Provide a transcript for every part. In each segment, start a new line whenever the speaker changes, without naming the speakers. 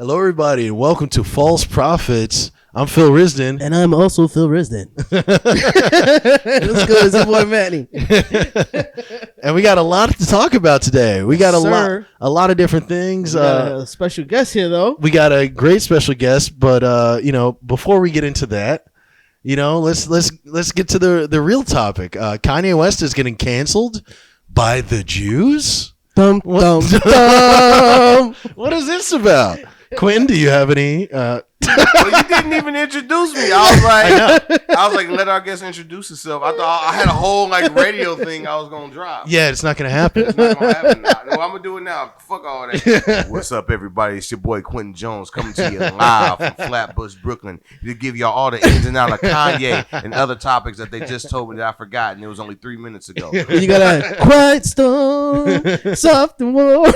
Hello, everybody, and welcome to False Prophets. I'm Phil Risden.
And I'm also Phil Risden. What's good? It's your boy Manny.
And we got a lot to talk about today. We got a lot of different things.
We got a special guest here, though.
We got a great special guest, but before we get into that, let's get to the real topic. Kanye West is getting canceled by the Jews.
What
is this about? Quentin, do you have any?
Well, you didn't even introduce me. I was like, let our guest introduce herself. I thought I had a whole radio thing I was gonna drop.
Yeah, it's not gonna happen.
It's not gonna happen now. No, I'm gonna do it now. Fuck all that. What's up, everybody? It's your boy Quentin Jones coming to you live from Flatbush, Brooklyn, to give y'all all the ins and outs of Kanye and other topics that they just told me that I forgot, and it was only 3 minutes ago.
You got a quiet storm, soft and warm.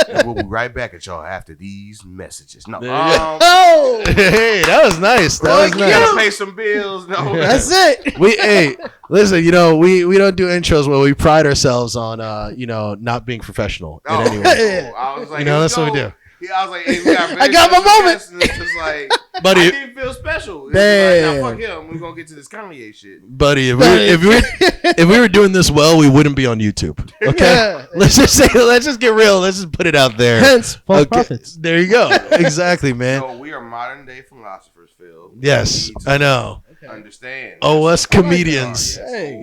And we'll be right back at y'all after these messages. No.
Hey, that was nice. That was nice.
Gotta pay some bills. No,
that's it.
Listen. We don't do intros where we pride ourselves on not being professional in any way.
I was like,
that's what we do.
Yeah, I was like, hey,
I got my moment.
And it's just like,
buddy,
I didn't feel special. Like, nah, fuck him. We're gonna get to this Kanye shit,
buddy. If we were doing this well, we wouldn't be on YouTube. Okay, yeah. Let's just get real. Let's just put it out there.
Hence, false prophets.
There you go. Exactly, man.
So we are modern day philosophers, Phil.
Yes, I know.
Understand?
Oh, us comedians.
Hey.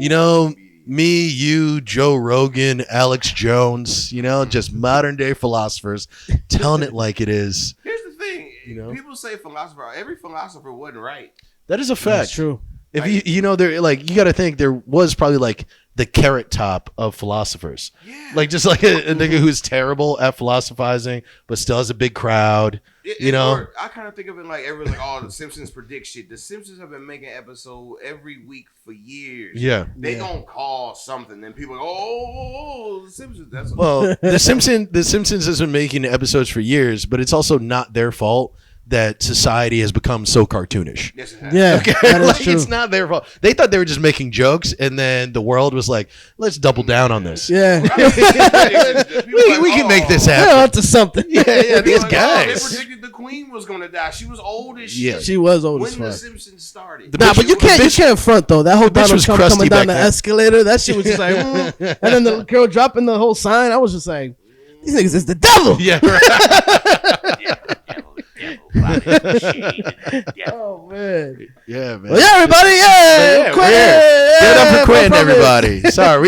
Me, you, Joe Rogan, Alex Jones, just modern day philosophers telling it like it is.
Here's the thing. People say philosopher. Every philosopher wasn't right.
That is a fact.
That's true.
If you got to think there was probably the carrot top of philosophers.
Yeah.
Just a nigga who's terrible at philosophizing, but still has a big crowd.
I kind of think of it like the Simpsons predict shit. The Simpsons have been making episodes every week for years.
Yeah.
They gonna call something, and people go, the Simpsons. That's
the Simpsons has been making episodes for years, but it's also not their fault that society has become so cartoonish.
Yes, it has.
Yeah,
okay?
that is true.
It's not their fault. They thought they were just making jokes, and then the world was like, let's double down on this.
Yeah.
we can make this happen.
We're onto something.
Yeah, these guys.
They predicted the Queen was going to die. She was old as shit.
Yeah.
She was old as fuck.
When the Simpsons started.
But you can't front, though. That whole Donald Trump coming down the escalator, that shit was just like, and then the girl dropping the whole sign, I was just like, these niggas is the devil.
Yeah, right.
Oh man.
Yeah, man.
Well, yeah, everybody. Yeah,
Get up for Quentin, everybody. Sorry,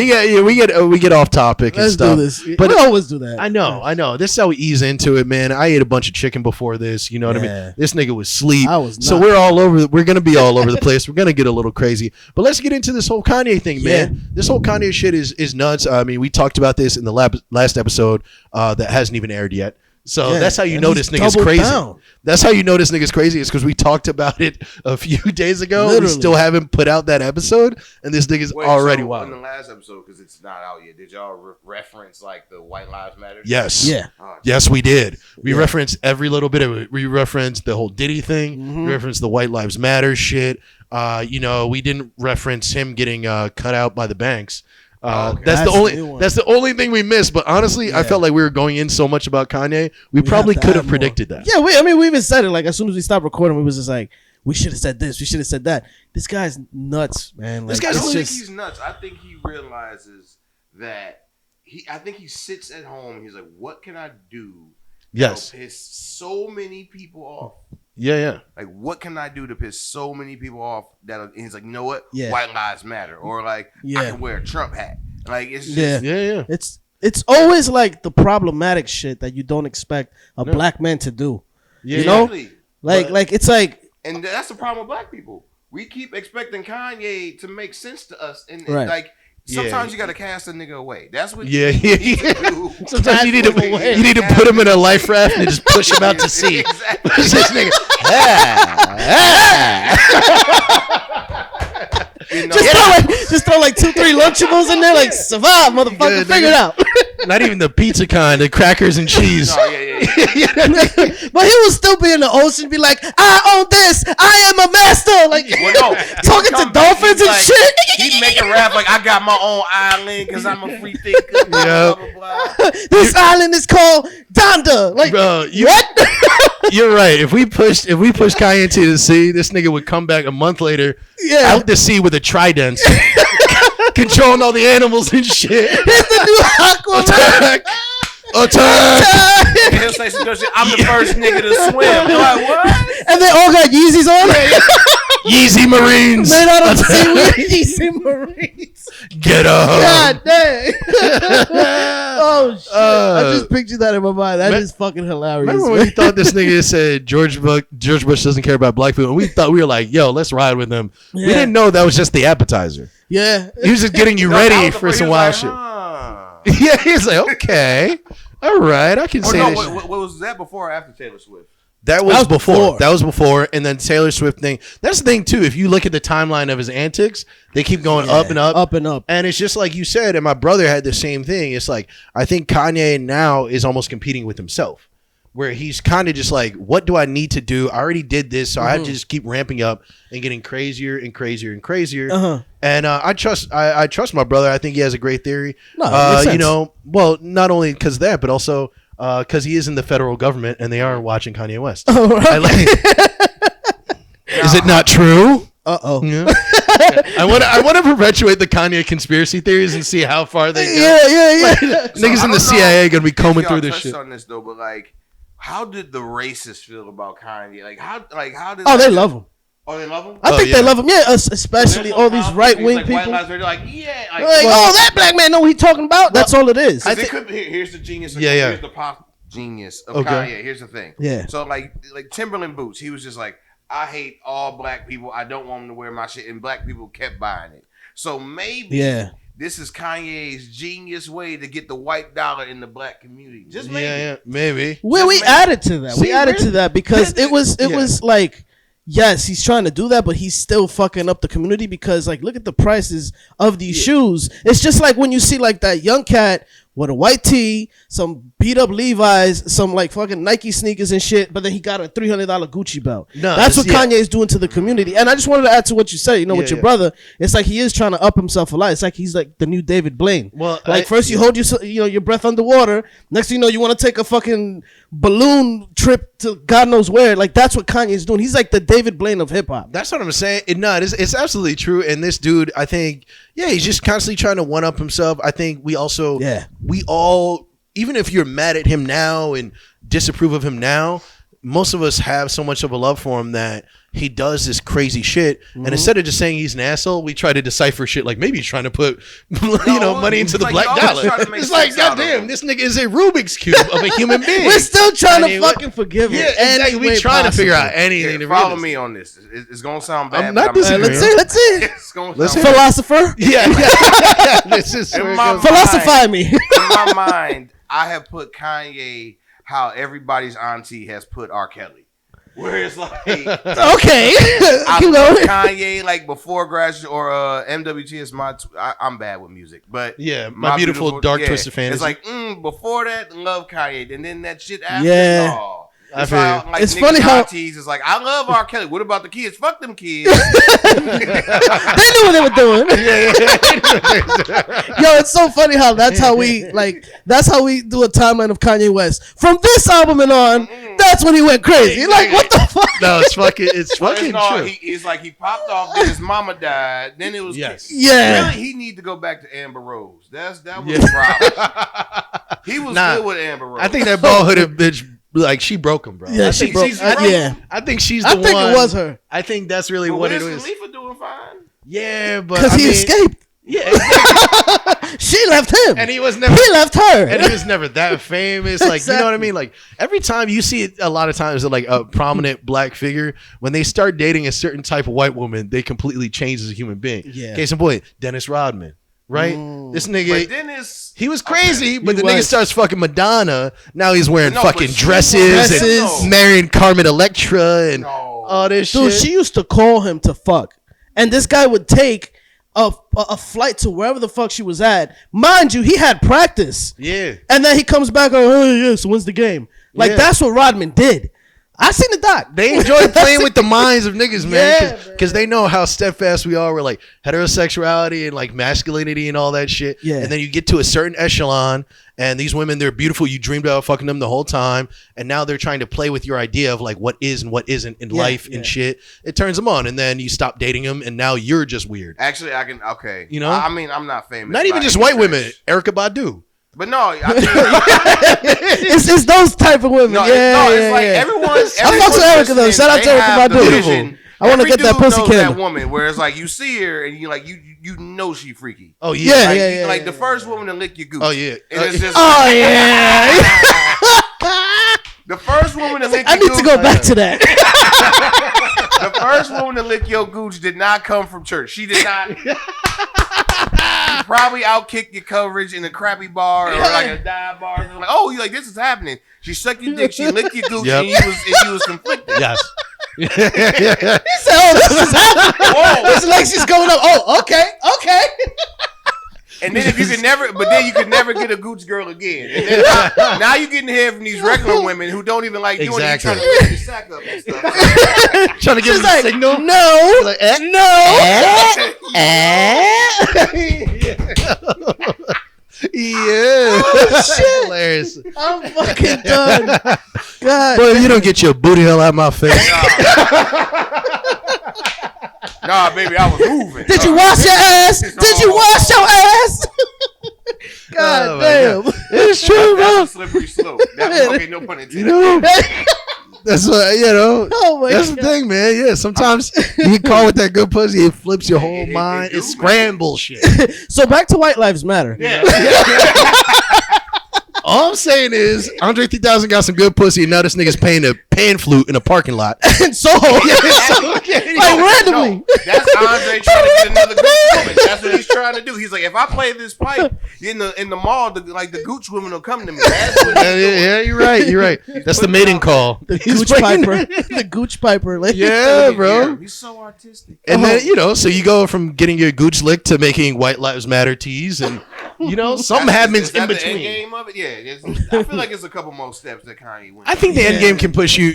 we get off topic and
Let's
stuff.
do this.
But
we always do that.
I know. This is how we ease into it, man. I ate a bunch of chicken before this. You know what I mean? This nigga was asleep.
I was not.
So we're all over. We're gonna be all over the place. We're gonna get a little crazy. But let's get into this whole Kanye thing, man. This whole Kanye shit is nuts. I mean, we talked about this in the last episode that hasn't even aired yet. So that's how you know this nigga's crazy. Down. That's how you know this nigga's crazy is because we talked about it a few days ago. Literally. We still haven't put out that episode, and this nigga's already wild.
In the last episode, because it's not out yet, did y'all reference the White Lives Matter?
Yes.
Yeah.
Yes, we did. We referenced every little bit of it. We referenced the whole Diddy thing.
Mm-hmm.
We referenced the White Lives Matter shit. We didn't reference him getting cut out by the banks. That's the only thing we missed. But honestly, I felt like we were going in so much about Kanye, we probably could have predicted that.
Yeah, we even said it. As soon as we stopped recording, we was just like, we should have said this. We should have said that. This guy's nuts, man.
I don't think he's nuts. I think he realizes that I think he sits at home. He's like, what can I do?
Yes.
To piss so many people off.
Yeah.
What can I do to piss so many people off that he's like, you know what?
Yeah.
White lives matter. Or I can wear a Trump hat. It's just,
yeah.
It's always the problematic shit that you don't expect a black man to do.
Yeah,
you know?
Exactly.
It's like,
and that's the problem with black people. We keep expecting Kanye to make sense to us, and sometimes you gotta cast a nigga away. That's what you need to do.
Sometimes you need to put him in a life raft and just push him out to sea.
Exactly.
Push this nigga.
Just throw 2-3 Lunchables in there, survive, motherfucker, figure it out.
Not even the pizza kind, the crackers and cheese.
No, yeah.
But But he would still be in the ocean, be like, I own this. I am a master. Like, talking to dolphins and shit.
He'd make a rap like, I got my own island because I'm a free thinker. Blah, blah, blah.
This island is called Donda. Like,
bro,
what?
You're right. If we pushed Kanye into the sea, this nigga would come back a month later out the sea with a trident, controlling all the animals and shit.
Here's the new Aquaman.
Attack!
And he'll say some good shit. I'm the first nigga to swim. They're like, what?
And they all got Yeezys on.
Yeezy Marines.
Made out of seaweed. Yeezy Marines.
Get up.
God dang. Oh shit. I just pictured that in my mind. That is fucking hilarious.
Remember when we thought this nigga said George Bush doesn't care about black people, and we thought we were like, yo, let's ride with him.
Yeah.
We didn't know that was just the appetizer.
Yeah.
He was just getting you ready for some wild shit. Yeah, he's like, okay, all right, I can say this.
What was that before or after Taylor Swift?
That was before. That was before, and then Taylor Swift thing. That's the thing too. If you look at the timeline of his antics, they keep going up and up, and it's just like you said. And my brother had the same thing. It's like I think Kanye now is almost competing with himself, where he's kind of just like, what do I need to do? I already did this, so I have to just keep ramping up and getting crazier and crazier and crazier. And I trust my brother. I think he has a great theory. You know, well, not only because of that, but also because he is in the federal government and they are watching Kanye West.
Oh, right.
Is it not true?
Uh-oh.
Yeah. I want to perpetuate the Kanye conspiracy theories and see how far they go.
Yeah.
Niggas in the CIA gonna be combing through this shit.
On this though, but like, how did the racists feel about Kanye? How did?
Oh, they love him.
Oh, they love him.
I think they love him. Yeah, especially all these right wing people.
White lives, they're like, yeah,
that black man know what he's talking about. That's all it is.
Here's the genius. Here's the pop genius of Kanye. Here's the thing.
Yeah.
So like Timberland boots, he was just like, I hate all black people. I don't want them to wear my shit, and black people kept buying it. So maybe this is Kanye's genius way to get the white dollar in the black community. Just maybe.
Yeah, maybe.
We added to that. We added to that because it was like, yes, he's trying to do that, but he's still fucking up the community because, like, look at the prices of these shoes. It's just like when you see, like, that young cat with a white tee, some beat up Levi's, some, like, fucking Nike sneakers and shit, but then he got a $300 Gucci belt. That's what Kanye is doing to the community. And I just wanted to add to what you said, with your brother. It's like he is trying to up himself a lot. It's like he's like the new David Blaine. Well, like, first you hold your breath underwater. Next thing you know, you want to take a fucking balloon trip to God knows where. Like, that's what Kanye's doing. He's like the David Blaine of hip hop.
That's what I'm saying. It's absolutely true. And this dude, I think, he's just constantly trying to one up himself. I think we all, even if you're mad at him now and disapprove of him now, most of us have so much of a love for him that he does this crazy shit. And instead of just saying he's an asshole, we try to decipher shit like maybe he's trying to put money into the black dollar. It's like, goddamn, this nigga is a Rubik's Cube of a human being.
We're still trying to fucking forgive him.
Yeah, exactly. We're trying to figure out anything to
follow me on this. It's gonna sound bad.
I'm not disagreeing.
Let's see.
It's gonna sound
philosopher.
Yeah. This is
philosophy me.
In my mind, I have put Kanye how everybody's auntie has put R. Kelly. Where it's like,
okay,
I put Kanye like before graduate or MWT is I'm bad with music, but
my beautiful dark twisted fantasy.
It's like before that, love Kanye, and then that shit after. It's
funny how
aunties is like, I love R. Kelly. What about the kids? Fuck them kids.
They knew what they were doing. Yo, it's so funny how that's how we do a timeline of Kanye West. From this album and on, that's when he went crazy. Like, what the fuck?
No, it's fucking true.
He's like, he popped off, then his mama died, then it was
really,
he need to go back to Amber Rose. That was the problem. He was good with Amber Rose.
I think that bald-hooded bitch, like, she broke him, bro.
Yeah,
I think she's the one.
I think it was her.
I think that's really what it was.
Khalifa doing fine.
Yeah, but
because he escaped.
Yeah, exactly.
She left him,
and he left her, and he was never that famous. Like, you know what I mean? Like, every time you see it, a lot of times, like a prominent black figure, when they start dating a certain type of white woman, they completely change as a human being.
Yeah.
Case in point, Dennis Rodman. Right? This nigga,
Dennis,
he was crazy, but the nigga starts fucking Madonna. Now he's wearing fucking dresses and marrying Carmen Electra and all this shit.
Dude, she used to call him to fuck. And this guy would take a flight to wherever the fuck she was at. Mind you, he had practice.
Yeah.
And then he comes back, so when's the game? Like, that's what Rodman did. I seen the doc.
They enjoy playing with the minds of niggas, man,
Yeah,
because they know how steadfast we are. We're like heterosexuality and like masculinity and all that shit.
Yeah.
And then you get to a certain echelon, and these women, they're beautiful. You dreamed about fucking them the whole time, and now they're trying to play with your idea of like what is and what isn't in life and shit. It turns them on, and then you stop dating them, and now you're just weird.
Actually, I can. Okay,
You know?
I mean, I'm not famous.
Not even
by
just
any
white
stretch.
women. Erykah Badu.
But no,
It's those type of women.
it's like everyone.
I fucks with Erykah though. Shout out to Erykah Badu. I want to get that pussy
That
candle.
woman, where it's like you see her and you like you know she freaky.
Oh yeah.
Like the first woman to lick your gooch.
Oh yeah.
And it's just
Oh yeah.
the first woman to lick.
I need to go back to that.
The first woman to lick your gooch did not come from church. She did not. She probably outkicked your coverage in a crappy bar or like a dive bar. Like, oh, you like this is happening. She sucked your dick. She licked your gooch, and you was conflicted.
Yes.
He said, "Oh, this is happening.
Whoa.
This legs is going up. Oh, okay."
And then if you could never, but then you could never get a gooch girl again. And then now you're getting head from these regular women who don't even like doing it, trying to lift your sack up and stuff.
Trying to give
She's
them a
like,
signal.
no,
Like, yeah.
Oh, shit.
Hilarious.
I'm fucking done. God,
Boy, if you don't get your booty hell out of my face.
Nah, baby, I was moving.
did you wash your ass? Did you wash your ass? God
Oh, my
damn.
God. It's true,
That's
bro.
a slippery slope. Okay, no pun intended.
You know, that's what
Oh my
That's
God.
the thing, man. Yeah, sometimes you get caught with that good pussy, it flips your whole mind.
do,
It scrambles shit.
So back to White Lives Matter.
Yeah.
All I'm saying is, Andre 3000 got some good pussy, and now this nigga's paying a pan flute in a parking lot.
And so, like randomly.
No, that's Andre trying to get another gooch woman. That's what he's trying to do. He's like, if I play this pipe in the mall, the gooch women will come to me. That's what he's doing.
Yeah, you're right. You're right. That's the mating call.
The Gooch Piper. The Gooch Piper. Like,
Yeah, bro.
He's so artistic.
And then, so you go from getting your gooch licked to making White Lives Matter tees, and, something happens
Is that
in
the
between.
end game of it? Yeah. I feel like it's a couple more steps that Kanye went.
I think the end game can push you.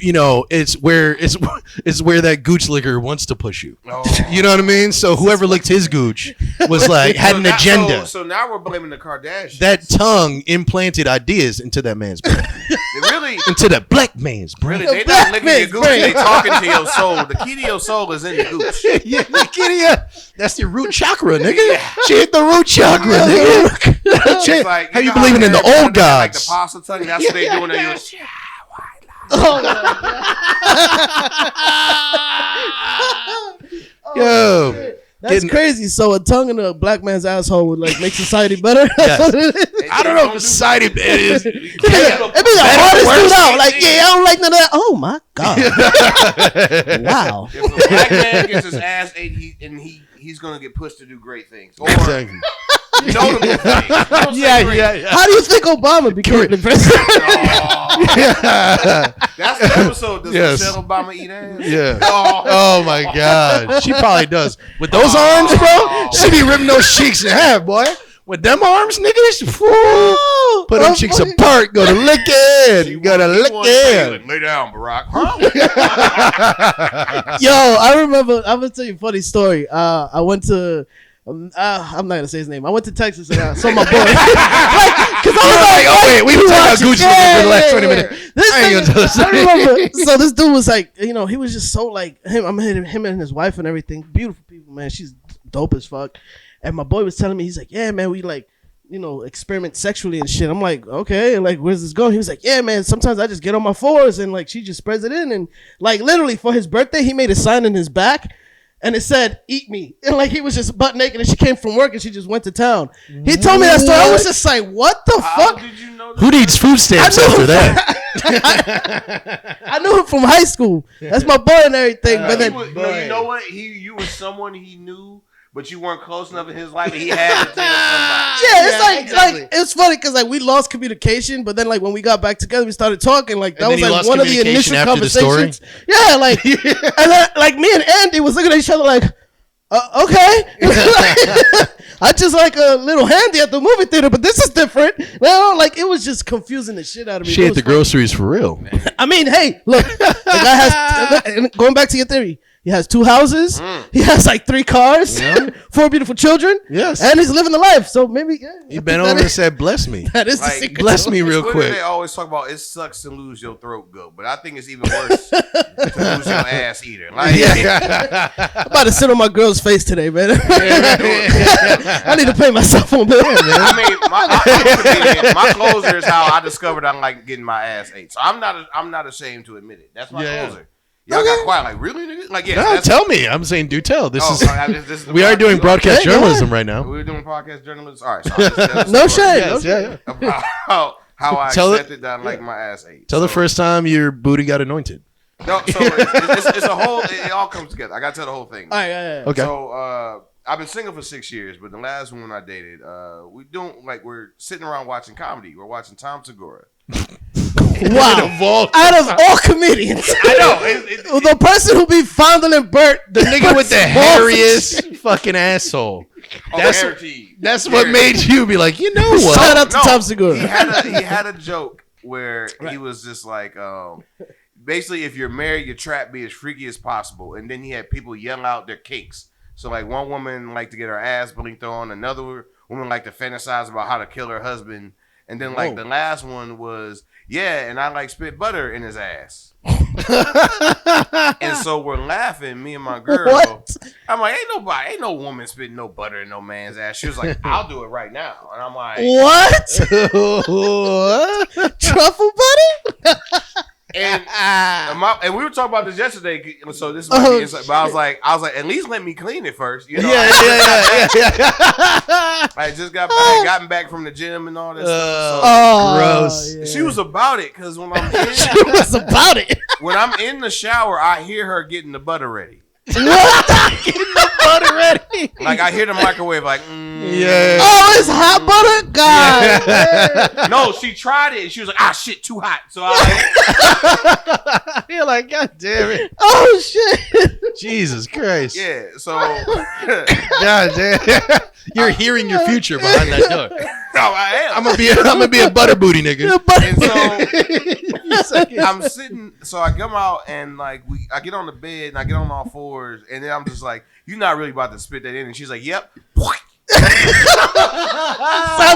It's where that gooch licker wants to push you.
Oh.
You know what I mean? So whoever licked his gooch was like had an agenda.
So now we're blaming the Kardashians.
That tongue implanted ideas into that man's brain,
really,
into that black man's brain.
they not licking your gooch. They talking to your soul. The key to your soul is in the gooch.
Yeah, that's your root chakra, nigga. She hit the root chakra, nigga.
It's like,
How you
know
believing in the
America
old
do that, like
gods?
the pasta tongue. That's what they doing. They doing.
Yo,
that's crazy. So a tongue in a black man's asshole would like make society better.
Yes. I don't know if society is.
It'd be the hardest dude out. Like, yeah, I don't like none of that. Oh my God. Wow.
If a black man gets his ass ate, he's gonna get pushed to do great things. Or
Exactly.
notable things. Don't say
Yeah,
great.
yeah.
How do you think Obama became the president?
That's the episode. Does
Yes.
Michelle Obama eat ass?
Yeah.
Oh.
Oh my God. She probably does. With those arms, bro, she be ripping those cheeks in half, boy. With them arms, niggas, put them cheeks apart. Go to licking. Go to licking.
Lay down, Barack. Huh?
Yo, I remember. I'm gonna tell you a funny story. I went to. I'm not gonna say his name. I went to Texas and I saw my boy. Cause I was like,
oh wait, we been talking about Gucci for the last 20 minutes.
This
I ain't
thing-
gonna tell
I remember. So this dude was like, he was just so like him. I'm him and his wife and everything. Beautiful people, man. She's dope as fuck. And my boy was telling me, he's like, yeah, man, we like, experiment sexually and shit. I'm like, okay, like, where's this going? He was like, yeah, man, sometimes I just get on my fours and like she just spreads it in. And like literally for his birthday, he made a sign in his back. And it said, eat me. And like he was just butt naked and she came from work and she just went to town. He told me that story. I was just like, what the fuck?
Did you know
Who needs food stamps after that?
I knew him from high school. That's my boy and everything. But then,
you know what? You were someone he knew, but you weren't close enough in his life, and he had to tell somebody.
yeah, it's like it's funny because like we lost communication, but then like when we got back together, we started talking. Like that
And then
was
you
like
lost
one of the
communication
initial
after the story?
conversations. Yeah, like and then like me and Andy was looking at each other like, okay, I just like a little handy at the movie theater, but this is different. Like it was just confusing the shit out of me.
She ate the groceries for real.
I mean, hey, look, the guy has. Going back to your theory, he has 2 houses. He has like 3 cars, 4 beautiful children.
Yes,
and he's living the life. So maybe
he bent over and said, "Bless me."
That is
like,
the secret.
Bless me real quick.
They always talk about it sucks to lose your throat goat, but I think it's even worse to lose your ass eater. Like,
I'm about to sit on my girl's face today, man. I need to pay my cell phone bill.
I mean, my closer is how I discovered I like getting my ass ate. So I'm not ashamed to admit it. That's my closer. Y'all got quiet, like really, nigga? Like, yeah.
No, tell me. I'm saying, do tell. This is we are doing
podcast.
broadcast journalism right now.
We're doing podcast journalism. All right. So I'll just tell the
No
story
shade.
about how I accepted that I like my ass ate.
Tell the first time your booty got anointed.
No, so it's a whole. It all comes together. I got to tell the whole thing.
All right, yeah.
Okay.
So I've been single for 6 years, but the last woman I dated, we're sitting around watching comedy. We're watching Tom Segura.
Wow. Out of all comedians.
I know.
The person who be fondling Bert.
The nigga with the hairiest fucking asshole. That's what made you be like, you know what?
Shout out to Tom Segura.
He had a joke where he was just like, basically, if you're married, your trap be as freaky as possible. And then he had people yell out their kinks. So like one woman liked to get her ass blinked on. Another woman liked to fantasize about how to kill her husband. And then like the last one was, yeah, and I like spit butter in his ass. And so we're laughing, me and my girl.
What?
I'm like, ain't no woman spitting no butter in no man's ass. She was like, I'll do it right now. And I'm like,
what? Truffle butter?
And we were talking about this yesterday, so this might be inside, but I was like, at least let me clean it first, you know?
Yeah.
I just gotten back from the gym and all this stuff.
So gross.
Yeah. She was about it because when I'm in the shower, I hear her getting the butter ready.
Getting the butter ready.
Like I hear the microwave, like,
yeah.
Oh, it's hot butter, God.
Yeah. No, she tried it and she was like, shit, too hot. So I
You're like, God damn it.
Oh shit.
Jesus Christ.
Yeah. So
God damn. You're hearing your future behind that door.
No, I am.
I'm gonna be a butter booty nigga.
And so I'm sitting, so I come out and like I get on the bed and I get on all fours and then I'm just like, you're not really about to spit that in, and she's like, yep.
Sound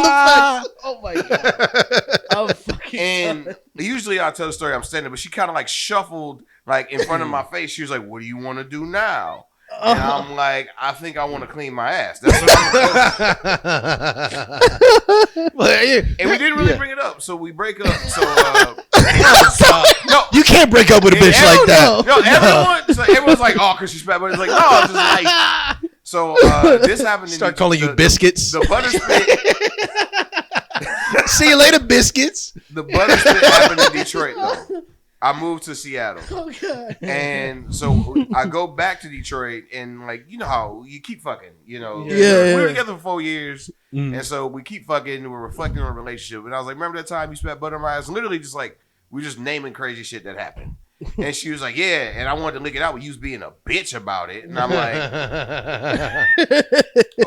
effects. Oh my God. I'm fucking
and usually I'll tell the story I'm standing, but she kind of like shuffled like in front of my face. She was like, what do you want to do now? And I'm like, I think I want to clean my ass. That's what and we didn't really bring it up, so we break up. So
no, you can't break up with a bitch like that.
No, everyone's like, oh, because she's bad, but it's like, no, it's just like. So this happened.
Start calling you biscuits.
The butter spit.
See you later, biscuits.
The butter spit happened in Detroit though. I moved to Seattle.
Oh, God.
And so I go back to Detroit and like, you know how you keep fucking, you know.
Yeah.
We were together for 4 years. And so we keep fucking, we're reflecting on a relationship. And I was like, remember that time you spat butter on my ass? Literally just like, we're just naming crazy shit that happened. And she was like, yeah. And I wanted to lick it out, but you was being a bitch about it. And I'm like,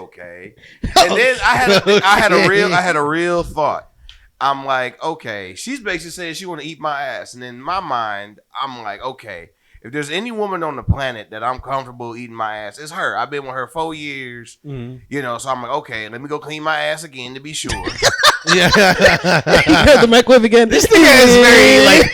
okay. And then I had a real thought. I'm like, okay, she's basically saying she want to eat my ass. And in my mind, I'm like, okay, if there's any woman on the planet that I'm comfortable eating my ass, it's her. I've been with her 4 years, you know, so I'm like, okay, let me go clean my ass again to be sure.
Yeah.
You heard the microwave again?
This thing is very, like,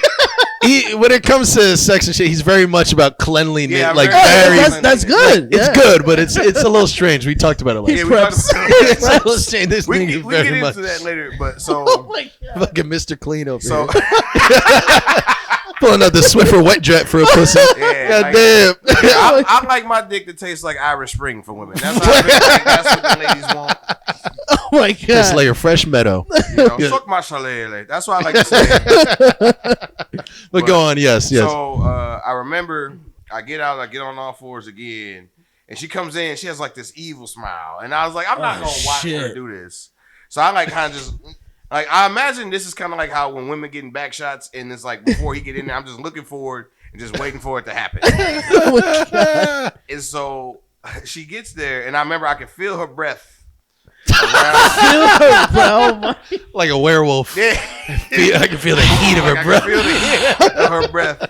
when it comes to sex and shit, he's very much about cleanliness.
Yeah,
like,
that's good.
It's good, but it's a little strange. We talked about it last
Yeah,
week. It's a little strange. This
we
thing
get
is very much
into that later, but so.
Oh my God.
Fucking Mr. Clean over
So.
here. Pulling out the Swiffer wet jet for a pussy.
Yeah,
God damn.
I like my dick to taste like Irish Spring for women. That's how I feel like that's what the ladies want.
Oh my God.
Just like a fresh meadow.
You know, suck my shillelagh. That's what I like to say.
But go on, yes.
So I remember I get on all fours again, and she comes in. She has like this evil smile, and I was like, I'm not gonna watch her do this. So I like kind of just. Like, I imagine this is kind of like how when women getting back shots and it's like before he get in there, I'm just looking forward and just waiting for it to happen. And so she gets there and I remember I could feel her breath
Like a werewolf.
Yeah.
I can feel the heat of her breath.
Feel the heat of her breath.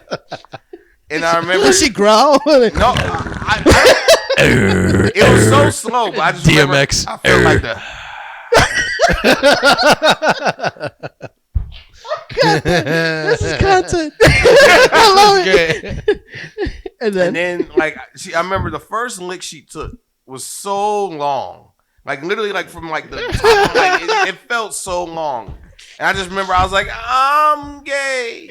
And I remember
Did she growl?
No, it was so slow. But I just
DMX.
I felt like the.
This is content. I love it. And then
like I remember the first lick she took was so long, like literally like from like the top, like it felt so long. And I just remember I was like, I'm gay.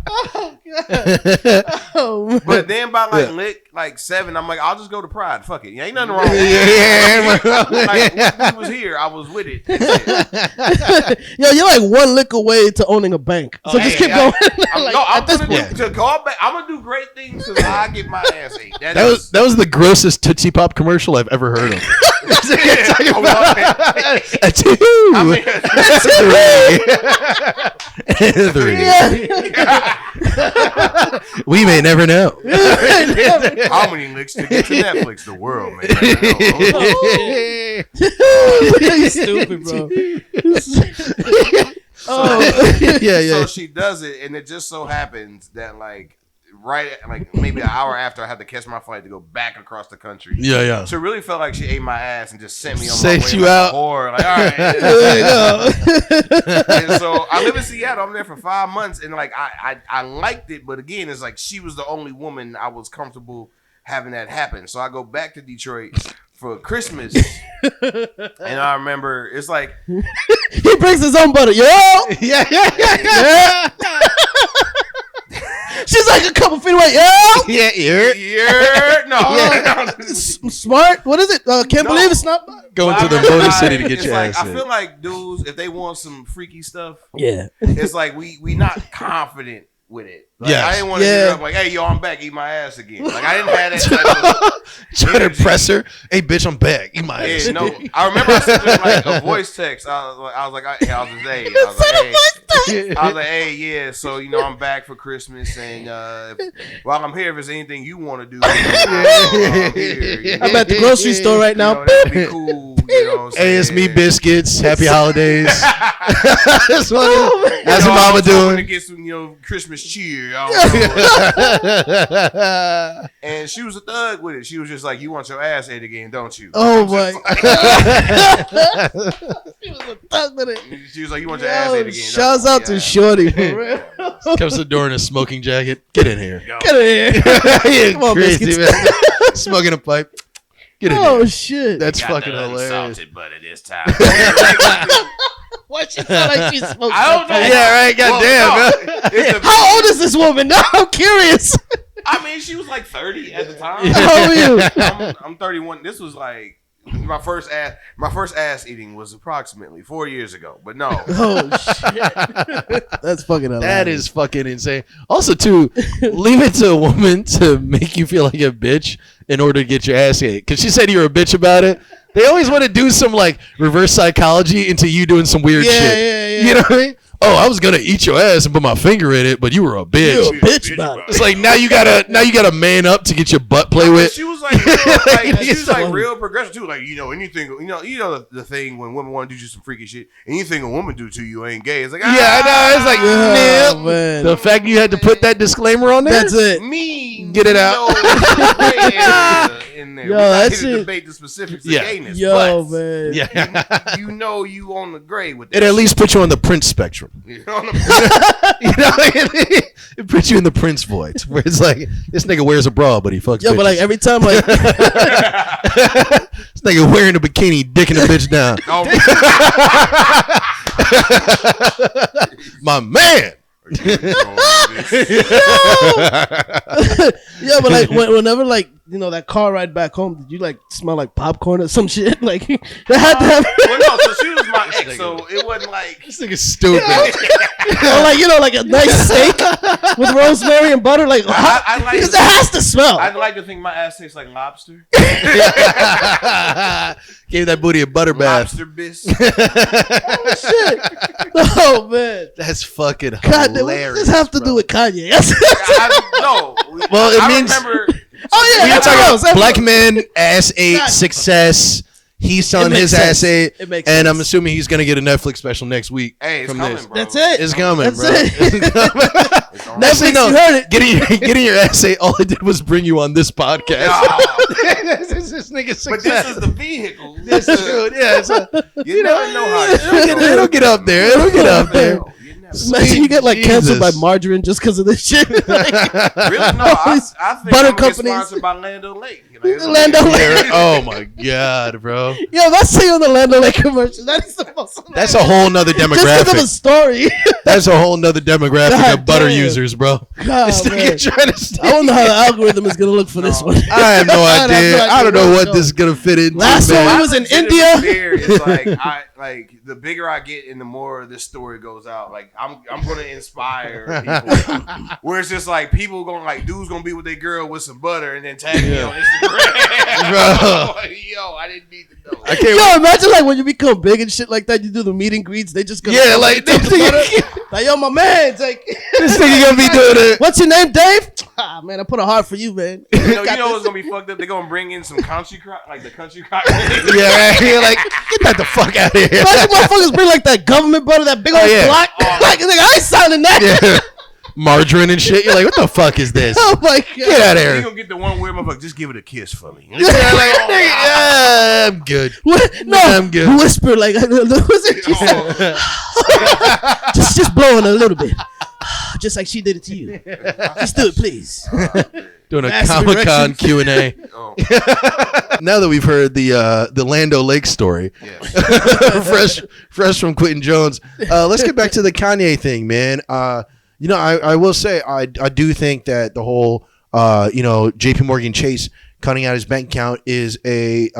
Oh, God. Oh,
But then by like lick like 7, I'm like, I'll just go to Pride. Fuck it. Ain't nothing wrong with it. Like when we was here, I was with it.
Yo, you're like one lick away to owning a bank. So just keep going.
To go back, I'm gonna do great things because I get my ass ate.
That was the grossest Tootsie Pop commercial I've ever heard of. A 2. Three. We may never know.
How many licks to get to Netflix? The world, man.
You stupid, bro.
So she does it, and it just so happens that like maybe an hour after I had to catch my flight to go back across the country.
Yeah.
So it really felt like she ate my ass and just sent me on
Sent
my way.
you out.
Or like, all right.
There you go.
And so I live in Seattle. I'm there for 5 months, and like I liked it, but again, it's like she was the only woman I was comfortable having that happen. So I go back to Detroit for Christmas, and I remember it's like
he brings his own butter. Yo, yeah. She's like a couple feet away.
No.
Smart. What is it? Can't believe it's not.
Going to the Motor City to get your ass
I feel like dudes, if they want some freaky stuff,
yeah,
it's like we not confident with it. Like, I didn't want to get up like, hey, yo, I'm back, eat my ass again. Like I didn't have that type of
trying to press her. Hey, bitch, I'm back. Eat my ass.
No, I remember I sent her like a voice text. I was like, hey, yeah. So I'm back for Christmas, and while I'm here, if there's anything you want to do, I'm here.
I'm at the grocery store right now.
That'd be cool.
Hey, it's me, biscuits. Happy holidays. That's what how's your mama doing?
To get some, Christmas cheer. And she was a thug with it. She was just like, "You want your ass ate again, don't you?"
Oh my! She was a thug with it.
She was like, "You want your ass ate again?"
Shouts out to Shorty for real.
Comes to the door in a smoking jacket. Get in here.
Get in here. Come on,
crazy man. Smoking a pipe. Get in
oh
here.
shit!
That's fucking hilarious.
Salted butter this time.
Why she sound like she smoked?
I don't know.
Yeah, right. Goddamn.
No. How old is this woman? Now I'm curious.
I mean, she was like 30 at the time.
How are you?
I'm 31. This was like my first ass eating was approximately 4 years ago. But no.
Oh shit. That's fucking hilarious.
That is fucking insane. Also, too, leave it to a woman to make you feel like a bitch in order to get your ass ate. Because she said you were a bitch about it. They always want to do some like reverse psychology into you doing some weird shit.
Yeah.
You know what I mean? Oh, I was gonna eat your ass and put my finger in it, but you were a bitch.
You a bitch about it.
It's like now you gotta man up to get your butt play with.
She was like real progressive too. Like anything the thing when women want to do some freaky shit. Anything a woman do to you ain't gay. It's like
I know. It's like
man.
The fact you had to put that disclaimer on there.
That's it.
Get it out.
In there.
Yo,
that's it. Debate the specifics of gayness.
Yo,
but
man.
Yeah.
You on the gray with that.
It at least puts you on the Prince spectrum. It puts you in the Prince void, where it's like this nigga wears a bra, but he fucks.
Yeah,
bitches.
but like every time, like
this nigga wearing a bikini, dicking a bitch down. My man.
Yeah, but like whenever like that car ride back home, did you like smell like popcorn or some shit? Like that had to happen.
Well, no, so she was my ex, so it wasn't like
This nigga's stupid.
Or like like a nice steak with rosemary and butter. Like
I like
because it has to smell.
I'd like to think my ass tastes like lobster.
Gave that booty a butter bath.
Lobster bisque.
Oh shit! Oh man,
That's fucking
God,
hilarious.
what does this have to do with Kanye?
No.
Well, it
I
means
remember.
Oh yeah,
We're talking
else,
about black men, ass ate, success. He's selling his ass ate, and I'm assuming he's gonna get a Netflix special next week.
Hey, it's
from
coming,
this.
bro.
That's it.
It's coming,
That's
bro.
it.
It's coming.
Netflix,
No,
you heard it.
getting your ass ate. All it did was bring you on this podcast. This nigga's success.
But this is the vehicle.
This is true. Yeah,
You never know how
it'll get up there. It'll get up there.
Imagine you get like canceled by
Jesus.
margarine just because of this shit.
Really? No, I think
Butter
I'm gonna get
companies.
sponsored by Lando Lake.
Lando Lake.
Oh my god, bro.
Yo, that's say on the Lando Lake commercial. That is the most.
That's a whole nother
Just because of a
demographic.
story.
That's a whole nother demographic
God
of butter
damn.
users, bro.
God,
This
man.
nigga trying to stay.
I don't know how the algorithm is gonna look for this one.
I have no
have
idea. I don't know what this is gonna fit into.
Last
man.
one was in India.
It's like the bigger I get and the more this story goes out, like I'm gonna inspire people. Where it's just like people going like dudes gonna be with their girl with some butter and then tag me on Instagram.
Bro.
Yo, I didn't need to know.
I can't.
Yo, imagine like when you become big and shit like that, you do the meet and greets. They just gonna
Yeah, like this
like yo, my man, it's like
nigga gonna be doing it.
what's your name, Dave? Ah, man, I put a heart for you, man.
You know what's gonna be fucked up? They're gonna bring in some country crock, like the country crock.
Yeah, you're like, get that the fuck out of here.
Imagine motherfuckers bring like that government butter, that big old
yeah.
block. Like, I ain't signing that.
Yeah. Margarine and shit. You're like, what the fuck is this?
Oh my god.
Get out of
You
here.
gonna get the one weird motherfucker? Just give it a kiss for me.
Yeah, like, yeah, I'm good.
What? No,
I'm good.
whisper like was it? just blowing a little bit, just like she did it to you. Just do it, please.
Doing a
Massive
Comic-Con
erection.
Q&A.
Oh,
Now that we've heard the Lando Lake story,
yeah.
fresh from Quentin Jones, let's get back to the Kanye thing, man. You know, I will say I do think that the whole JP Morgan Chase cutting out his bank account is a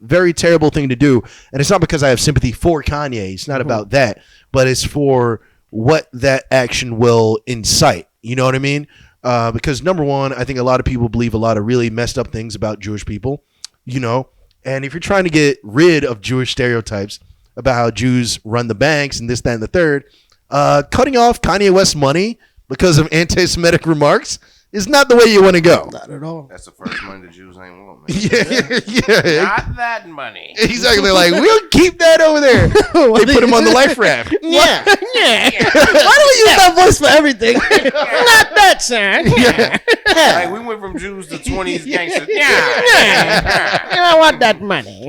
very terrible thing to do, and it's not because I have sympathy for Kanye. It's not about that, but it's for what that action will incite. You know what I mean? Because number one, I think a lot of people believe a lot of really messed up things about Jewish people, you know, and if you're trying to get rid of Jewish stereotypes about how Jews run the banks and this, that, and the third, cutting off Kanye West's money because of anti-Semitic remarks is not the way you want to go.
Not at all.
That's the first money the Jews ain't want, man.
Yeah.
Not that money.
Exactly. Like, we'll keep that over there. They put him on the life raft.
Yeah. Why do we use that voice for everything? Not that, sir.
Yeah.
Like we went from Jews to 20s gangsters.
I want that money.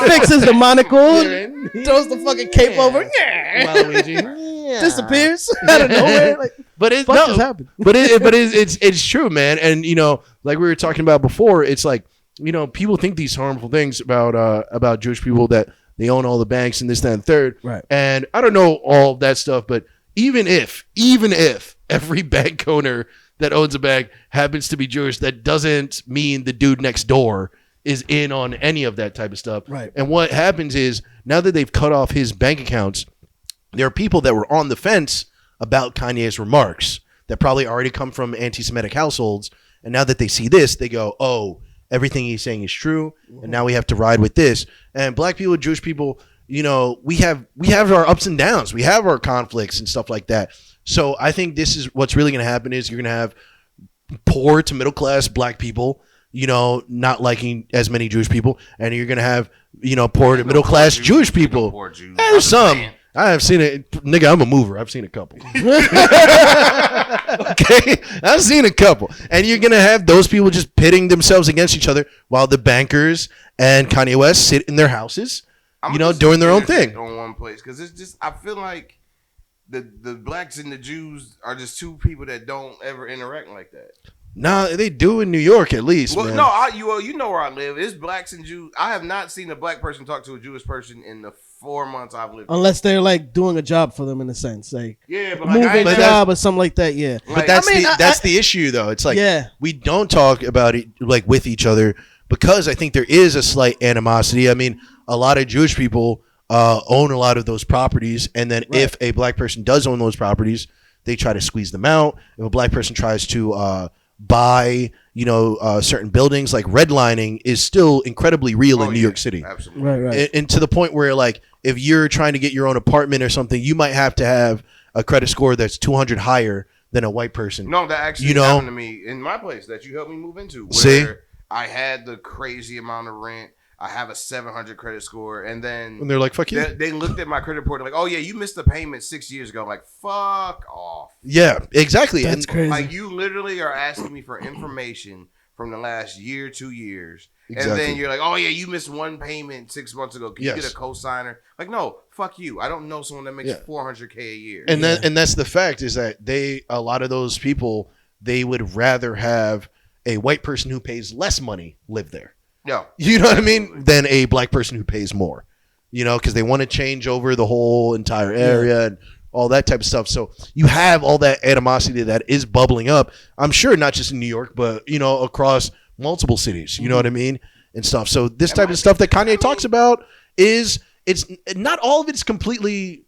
Fixes the monocle, throws the fucking cape over, disappears out of nowhere. Like,
But it's
fuck just happened?
it's true, man. And you know, like we were talking about before, it's like, you know, people think these harmful things about Jewish people, that they own all the banks and this, that, and third.
Right.
And I don't know all that stuff, but even if every bank owner that owns a bank happens to be Jewish, that doesn't mean the dude next door is in on any of that type of stuff.
Right.
And what happens is, now that they've cut off his bank accounts, there are people that were on the fence about Kanye's remarks that probably already come from anti-Semitic households. And now that they see this, they go, oh, everything he's saying is true. And now we have to ride with this. And black people, Jewish people, you know, we have our ups and downs. We have our conflicts and stuff like that. So I think this is what's really going to happen is you're going to have poor to middle class black people, you know, not liking as many Jewish people. And you're going to have, you know, poor to middle class Jewish people.
Poor Jews.
There's some. I have seen it. Nigga, I'm a mover. I've seen a couple. Okay? I've seen a couple. And you're going to have those people just pitting themselves against each other while the bankers and Kanye West sit in their houses, you know, doing their own thing.
On one place. Because it's just, I feel like the blacks and the Jews are just two people that don't ever interact like that.
Nah, they do in New York at least,
Well,
man.
no, you know where I live. It's blacks and Jews. I have not seen a black person talk to a Jewish person in the 4 months I've lived.
unless they're like doing a job for them in a sense, like
Yeah, but like,
moving
I ain't
job or something like that. Yeah,
But that's
I mean,
that's the issue, though. It's like,
Yeah.
we don't talk about it like with each other because I think there is a slight animosity. I mean, a lot of Jewish people own a lot of those properties, and then if a black person does own those properties, they try to squeeze them out. If a black person tries to buy, you know, certain buildings, like redlining is still incredibly real in New York City.
Absolutely.
right.
And to the point where, like, if you're trying to get your own apartment or something, you might have to have a credit score that's 200 higher than a white person.
No, that actually happened to me in my place that you helped me move into. Where
See?
I had the crazy amount of rent. I have a 700 credit score, and then
And they're like, fuck you.
They looked at my credit report, like, oh yeah, you missed the payment 6 years ago. I'm like, fuck off.
Yeah, exactly.
That's crazy.
Like, you literally are asking me for information from the last year, 2 years.
Exactly.
And then you're like, oh yeah, you missed one payment 6 months ago. Can you get a cosigner? Like, no, fuck you. I don't know someone that makes $400K a year.
And and that's the fact is that a lot of those people, they would rather have a white person who pays less money live there.
Yeah.
You know what I mean? Than a black person who pays more. You know, because they want to change over the whole entire area and all that type of stuff. So you have all that animosity that is bubbling up. I'm sure not just in New York, but, you know, across multiple cities. You know what I mean? And stuff. So this type of stuff that Kanye talks about it's not all of it's completely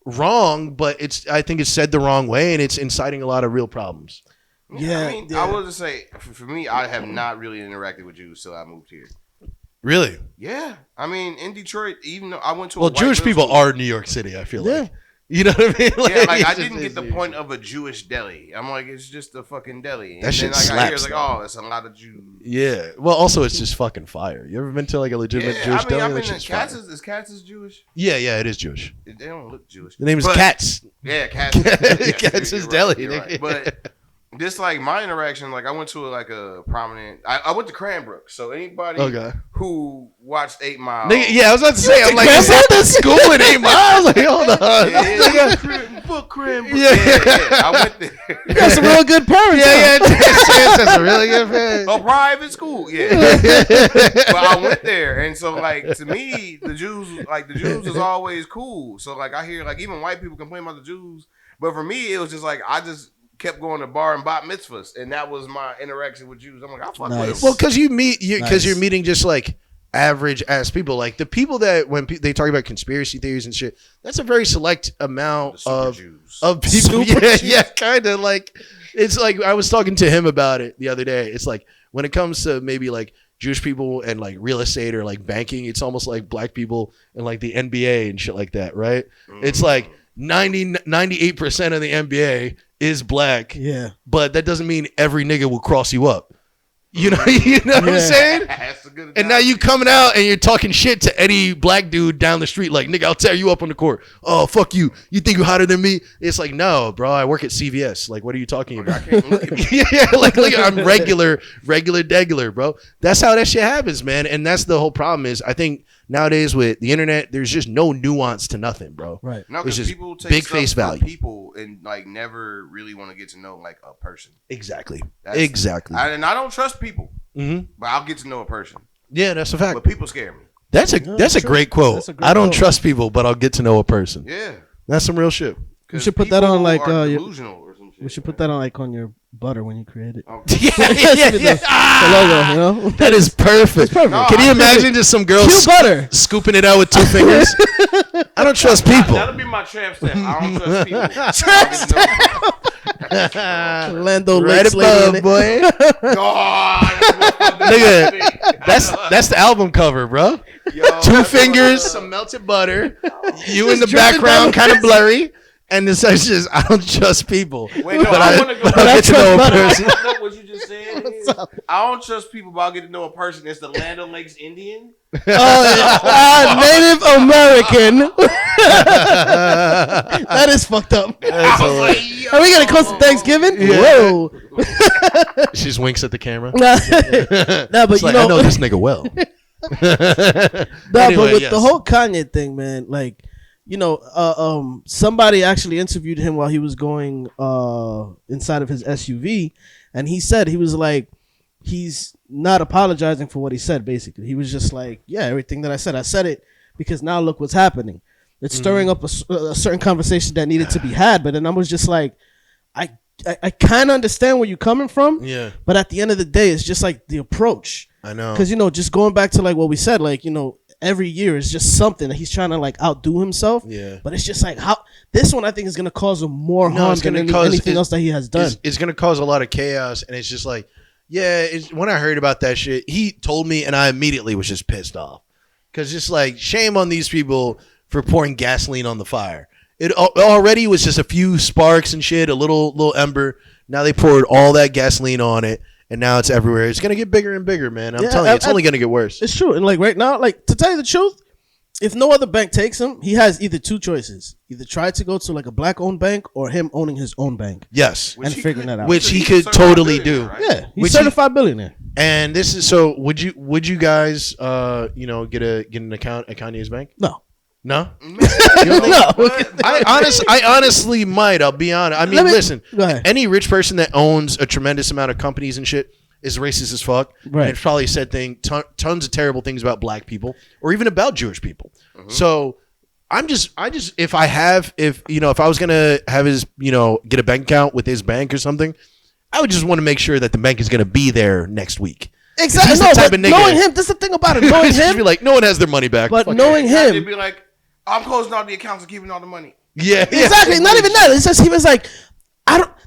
wrong, but I think it's said the wrong way and it's inciting a lot of real problems.
Yeah, I mean, I will just say, for me, I have not really interacted with Jews till I moved here.
Really?
Yeah. I mean, in Detroit, even though I went to
Jewish people are New York City, I feel like. You know what I mean?
I didn't get the point of a Jewish deli. I'm like, it's just a fucking deli.
That shit slaps.
I hear, it's like, oh, it's a lot of Jews.
Yeah. Well, also, it's just fucking fire. You ever been to like a legitimate Jewish deli?
I've been to Katz. Is Katz Jewish?
Yeah, it is Jewish.
They don't look Jewish.
The name is Katz.
Yeah, Katz.
Katz's deli.
Right. But this, like, my interaction, like, I went to a prominent. I went to Cranbrook, so anybody who watched 8 Mile.
Yeah, I was about to say, I'm like, is that the school in 8 Mile? Like, hold on.
Fuck Cranbrook. Yeah, I went there.
You got some real good parents.
That's a really good parent.
A private school, But I went there, and so, like, to me, the Jews is always cool. So, like, I hear, like, even white people complain about the Jews, but for me, it was just like I just kept going to bar and bat mitzvahs, and that was my interaction with Jews. I'm like, I fuck with them.
Well, because you're meeting just like average ass people, like the people that when they talk about conspiracy theories and shit, that's a very select amount of people. Kind of like it's like I was talking to him about it the other day. It's like when it comes to maybe like Jewish people and like real estate or like banking, it's almost like black people and like the NBA and shit like that, right? It's like 98% of the NBA is black, but that doesn't mean every nigga will cross you up. You know what I'm saying? And now you coming out and you're talking shit to any black dude down the street, like, nigga, I'll tear you up on the court. Oh, fuck you. You think you're hotter than me? It's like, no, bro, I work at CVS. Like, what are you talking about? Like, I'm regular, bro. That's how that shit happens, man. And that's the whole problem is, I think nowadays with the internet, there's just no nuance to nothing, bro.
Right.
No, because people take
big face value.
People and like never really want to get to know like a person.
Exactly.
And I don't trust people, but I'll get to know a person.
Yeah, that's a fact.
But people scare me.
That's a great quote. I don't trust people, but I'll get to know a person.
Yeah,
that's some real shit.
You should put that on like
delusional or some shit.
We should put that on like on your butter when you create it.
Okay. The
logo, you know?
That is perfect. No, can you imagine just some girls
butter
scooping it out with 2 fingers? I don't trust people.
That'll be my tramp stamp. I don't trust people. Tramp
stamp. Lando
right above, boy. Nigga, that's the album cover, bro. Yo, 2 fingers, some melted butter. You in the background, kind of blurry. And this is just, I don't trust people.
Wait, no, I want to go back to know a person. What you just said is, I don't trust people, but I'll get to know a person. It's the Land O'Lakes Indian.
Native American. That is fucked up. Are we getting close to Thanksgiving?
Yeah. Whoa. She just winks at the camera.
But
it's like, I know this nigga well.
But with the whole Kanye thing, man, like, you know, somebody actually interviewed him while he was going inside of his SUV, and he said he was like, he's not apologizing for what he said. Basically, he was just like, yeah, everything that I said it because now look what's happening. It's stirring up a certain conversation that needed to be had. But then I was just like, I kind of understand where you're coming from.
Yeah.
But at the end of the day, it's just like the approach.
I know.
Because, you know, just going back to like what we said, like, you know, every year is just something that he's trying to like outdo himself.
Yeah.
But it's just like how this one I think is going to cause him more harm than anything else that he has done.
It's going to cause a lot of chaos. And it's just like, yeah, when I heard about that shit, he told me and I immediately was just pissed off. Because just like shame on these people for pouring gasoline on the fire. It already was just a few sparks and shit, a little ember. Now they poured all that gasoline on it, and now it's everywhere. It's gonna get bigger and bigger, man. I'm telling you, it's only gonna get worse.
It's true. And like right now, like to tell you the truth, if no other bank takes him, he has either two choices: either try to go to like a black-owned bank, or him owning his own bank.
Yes,
and figuring that out,
which he could totally do.
Right?
Yeah, he's certified billionaire.
And this is so. Would you guys, get an account at Kanye's bank?
No.
No,
No.
I honestly might. I'll be honest. I mean, listen.
Go ahead.
Any rich person that owns a tremendous amount of companies and shit is racist as fuck.
Right.
And it's probably said tons of terrible things about black people or even about Jewish people. Mm-hmm. So I just if I was gonna have his get a bank account with his bank or something, I would just want to make sure that the bank is gonna be there next week.
Exactly. No, but knowing him, this is the thing about it. Knowing him,
be like, no one has their money back.
But knowing him,
they'd be like, I'm closing all the accounts and keeping all the money.
Yeah,
exactly. Not even that. It's just he was like,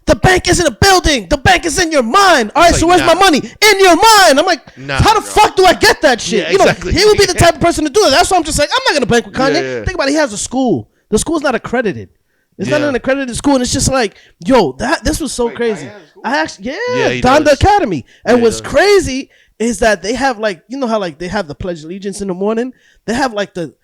the bank isn't a building. The bank is in your mind. All right, so where's my money? In your mind. I'm like, how the fuck do I get that shit?
Yeah, exactly.
He would be the type of person to do it. That's why I'm just like, I'm not gonna bank with Kanye. Think about it. He has a school. The school's not accredited. It's not an accredited school, and it's just like, yo, this was so crazy. I actually, Donda Academy, and what's crazy is that they have like, how like they have the Pledge of Allegiance in the morning. They have like the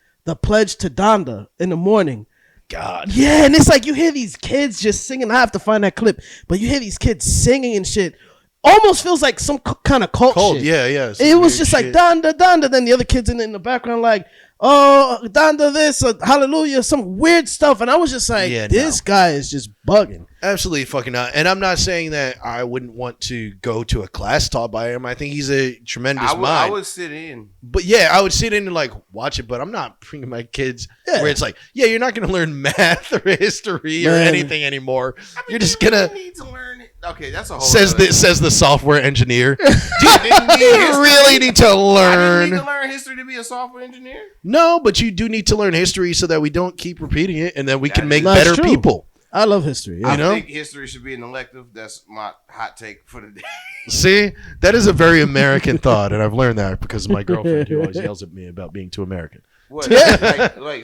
pledge to Donda in the morning.
God.
Yeah, and it's like you hear these kids just singing. I have to find that clip, but you hear these kids singing and shit. Almost feels like some kind of cult shit.
Yeah.
It was just like Donda, Donda. Then the other kids in the background like, oh, Donda this, hallelujah, some weird stuff. And I was just like, this guy is just bugging.
Absolutely fucking not. And I'm not saying that I wouldn't want to go to a class taught by him. I think he's a tremendous mind.
I would sit in.
But yeah, I would sit in and like watch it, but I'm not bringing my kids where it's like, you're not going to learn math or history or anything anymore. You're just going to
need to learn it. Okay, that's a whole
says the software engineer. Do you really need to learn?
I didn't need to learn history to be a software engineer.
No, but you do need to learn history so that we don't keep repeating it and then we can make better people.
I love history.
I think history should be an elective. That's my hot take for the day.
See, that is a very American thought, and I've learned that because of my girlfriend who always yells at me about being too American.
What?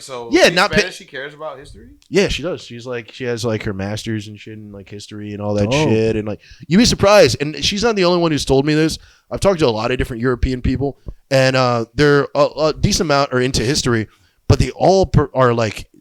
So
not
Spanish, she cares about history?
Yeah, she does. She has like her master's and shit in like history and all that shit. And like, you'd be surprised. And she's not the only one who's told me this. I've talked to a lot of different European people, and they're a decent amount are into history, but they all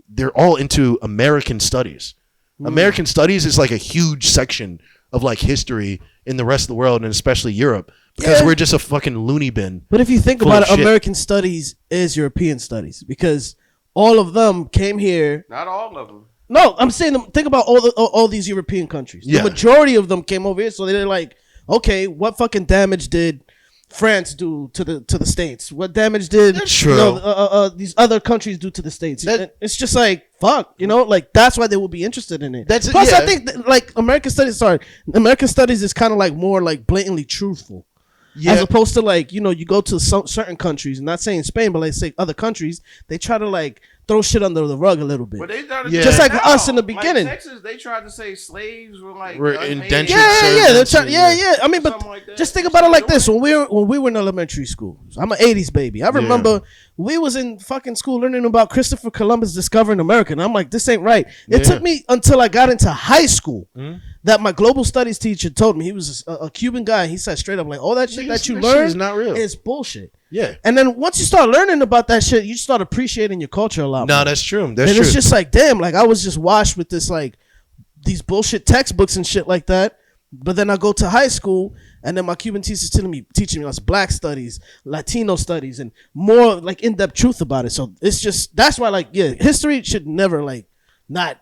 they're all into American studies. American studies is like a huge section of like history in the rest of the world and especially Europe because we're just a fucking loony bin.
But if you think about it, American studies is European studies because all of them came here.
Not all of them.
No, I'm saying think about all these European countries. The majority of them came over here, so they're like, okay, what fucking damage did France do to the States? What damage did these other countries do to the States? It's just like fuck, like that's why they will be interested in it. Plus, I think that, like American studies is kind of like more like blatantly truthful. As opposed to like, you go to certain countries, not saying Spain, but like say other countries, they try to like throw shit under the rug a little bit.
But they
just like us in the beginning.
Like Texas, they tried to say slaves were like
indentured
servants.
I mean, but like just think about it like this: when we were in elementary school, I'm an '80s baby. I remember we was in fucking school learning about Christopher Columbus discovering America, and I'm like, this ain't right. It took me until I got into high school that my global studies teacher told me. He was a Cuban guy. He said straight up like, all that shit that you learn
is not real.
It's bullshit.
Yeah.
And then once you start learning about that shit, you start appreciating your culture a lot more.
No, that's true.
It's just like, damn, like I was just washed with this like these bullshit textbooks and shit like that. But then I go to high school and then my Cuban teacher's teaching me like black studies, Latino studies, and more like in-depth truth about it. So it's just that's why like history should never like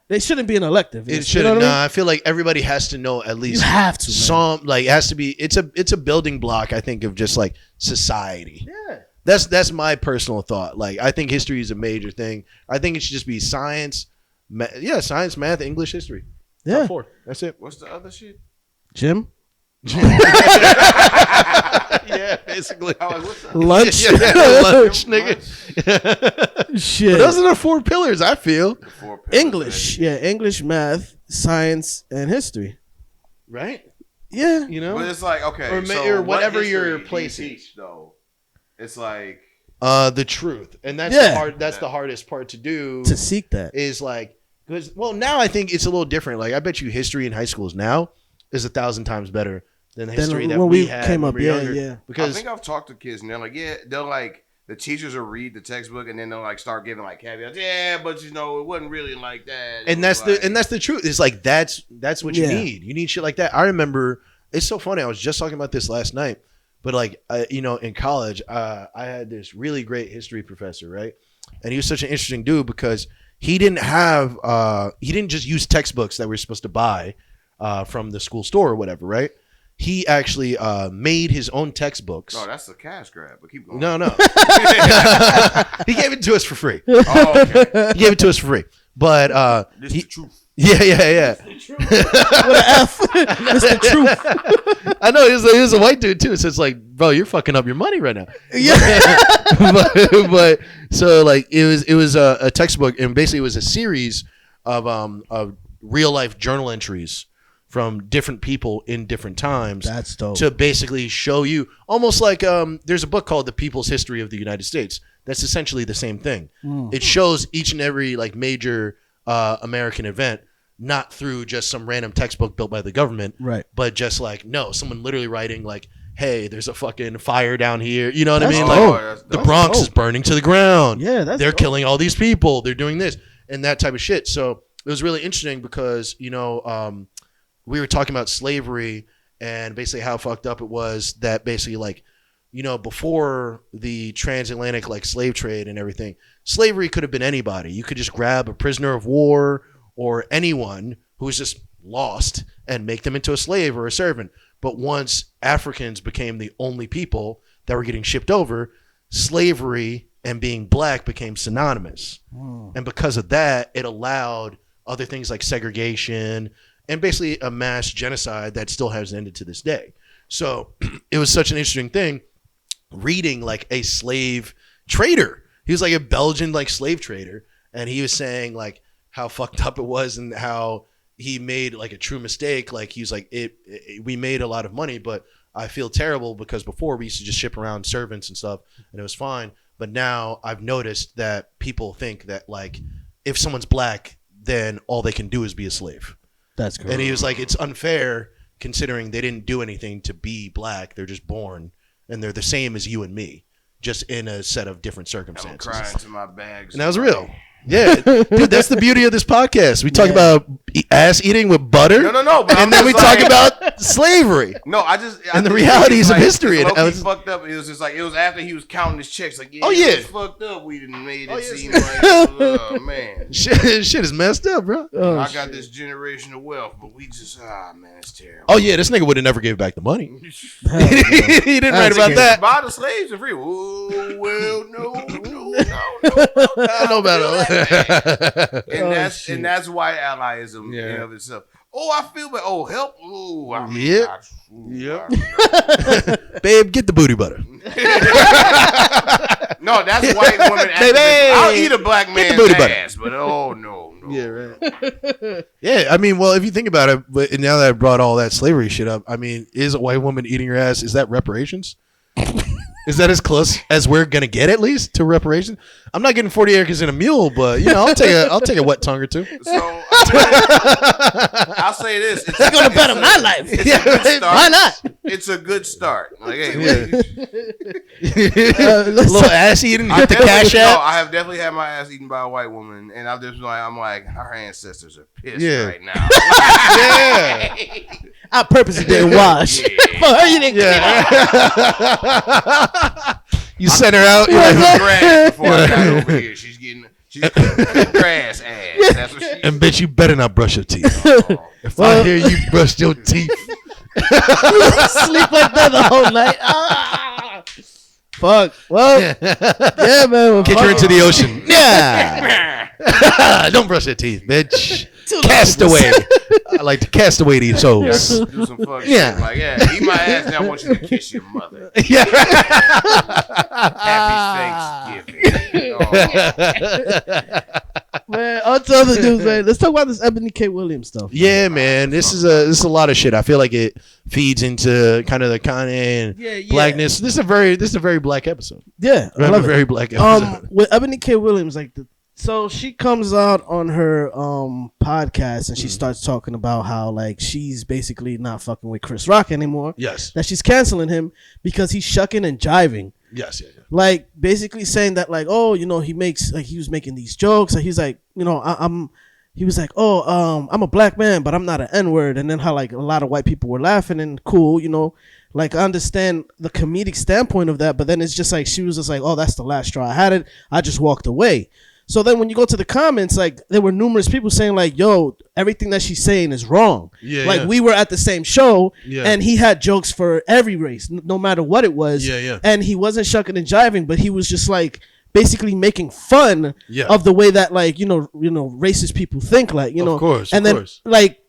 they shouldn't be an elective.
It shouldn't. I feel like everybody has to know at least.
You have to.
Some like it has to be. It's a building block. I think of just like society.
Yeah.
That's my personal thought. Like I think history is a major thing. I think it should just be science. Science, math, English, history.
Yeah.
Top 4. That's it.
What's the other shit?
Gym.
Yeah, basically.
Lunch.
Lunch, nigga.
Shit.
But those are the 4 pillars, I feel.
English. Yeah, English, math, science, and history.
Right?
Yeah.
But it's like, okay.
Or whatever your place is.
Though. It's like.
The truth. And that's the hardest part to do.
To seek that.
Is like, Because now I think it's a little different. Like I bet you history in high schools now is 1,000 times better than the history that
when
we
we
had
came
when
up.
we were
Yeah,
younger.
yeah.
Because
I think I've talked to kids and they're like, they'll like the teachers will read the textbook and then they'll like start giving like caveats. Yeah, but it wasn't really like that.
and that's the truth. It's like that's what you need. You need shit like that. I remember it's so funny. I was just talking about this last night. But like in college, I had this really great history professor, right? And he was such an interesting dude because he didn't just use textbooks that we were supposed to buy from the school store or whatever, right? He actually made his own textbooks.
Oh, that's a cash grab, but keep going.
No. He gave it to us for free.
Oh, okay.
He gave it to us for free. But
This is the truth.
Yeah.
With an F. It's the truth.
I know he was a white dude too, so it's like, bro, you're fucking up your money right now.
Yeah.
but so like it was a textbook, and basically it was a series of real life journal entries from different people in different times.
That's dope.
To basically show you, almost like there's a book called The People's History of the United States. That's essentially the same thing. It shows each and every like major American event, not through just some random textbook built by the government,
right?
But just like someone literally writing like, hey, there's a fucking fire down here. You know what I mean?
Dope.
Like the Bronx is burning to the ground.
Yeah,
they're killing all these people. They're doing this and that type of shit. So it was really interesting because we were talking about slavery and basically how fucked up it was that basically like, before the transatlantic like slave trade and everything, slavery could have been anybody. You could just grab a prisoner of war or anyone who was just lost and make them into a slave or a servant. But once Africans became the only people that were getting shipped over, slavery and being black became synonymous. And because of that, it allowed other things like segregation and basically a mass genocide that still hasn't ended to this day. So it was such an interesting thing reading like a slave trader. He was like a Belgian like slave trader, and he was saying like how fucked up it was and how he made like a true mistake. Like he was like, we made a lot of money, but I feel terrible because before we used to just ship around servants and stuff and it was fine. But now I've noticed that people think that like if someone's black, then all they can do is be a slave.
That's correct.
And he was like, it's unfair considering they didn't do anything to be black. They're just born and they're the same as you and me, just in a set of different circumstances.
I'm crying to my bags.
And that was real. Yeah, dude, that's the beauty of this podcast. We talk about ass eating with butter.
No.
And then we talk about slavery.
No, I
the realities of history.
And was fucked up. It was just like it was after he was counting his checks. Like, it was fucked up. We didn't made it seem like, oh man,
shit is messed up, bro.
I got this generational wealth, but we just man, it's terrible.
Oh yeah, this nigga would have never gave back the money. He didn't write about that.
Buy the slaves are free. Oh well, no.
I know about it.
And that's white allyism in and of itself. Oh, I feel bad. Oh, help. Oh,
Yep. Babe, get the booty butter.
No, that's white women. I'll eat a black man's ass, but no.
Yeah, right. Yeah, I mean, well, if you think about it, but now that I brought all that slavery shit up, I mean, is a white woman eating your ass, is that reparations? Is that as close as we're gonna get at least to reparations? I'm not getting 40 acres and a mule, but I'll take a wet tongue or two.
So I'll say this: it's
gonna better my life. Why not?
It's a good start. Like, hey,
little ass eating, get the cash out.
No, I have definitely had my ass eaten by a white woman, and I'm like, our ancestors are pissed right now.
Yeah.
I purposely didn't wash. You didn't
You sent her out.
Grass before I got over here. She's getting grass ass. That's what she.
And bitch, you better not brush your teeth. If I hear you brush your teeth,
sleep like that the whole night. Fuck. Well, yeah, man.
Get her into the ocean. Yeah. Don't brush your teeth, bitch. Cast away. I like to cast away these souls.
Do some fuck shit. Like, eat my ass. Now I want you to kiss your mother.
Yeah.
Happy Thanksgiving.
Man, on to other news, man. Let's talk about this Ebony K. Williams stuff.
Yeah, man. This is a lot of shit. I feel like it feeds into kind of the Kanye and blackness. This is a very black episode.
Yeah,
I love a very black episode.
With Ebony K. Williams, like So she comes out on her podcast and she starts talking about how like she's basically not fucking with Chris Rock anymore.
Yes.
That she's canceling him because he's shucking and jiving.
Yes, yeah.
Like basically saying that like, oh, you know, he was making these jokes. Like he's like, you know, he was like, oh, I'm a black man, but I'm not an N-word. And then how like a lot of white people were laughing and cool, you know. Like I understand the comedic standpoint of that, but then it's just like she was just like, oh, that's the last straw. I had it. I just walked away. So then when you go to the comments, like there were numerous people saying like, yo, everything that she's saying is wrong.
Yeah,
like we were at the same show and he had jokes for every race, no matter what it was.
Yeah.
And he wasn't shucking and jiving, but he was just like basically making fun of the way that like, you know, racist people think, like, you know.
Of course.
And then like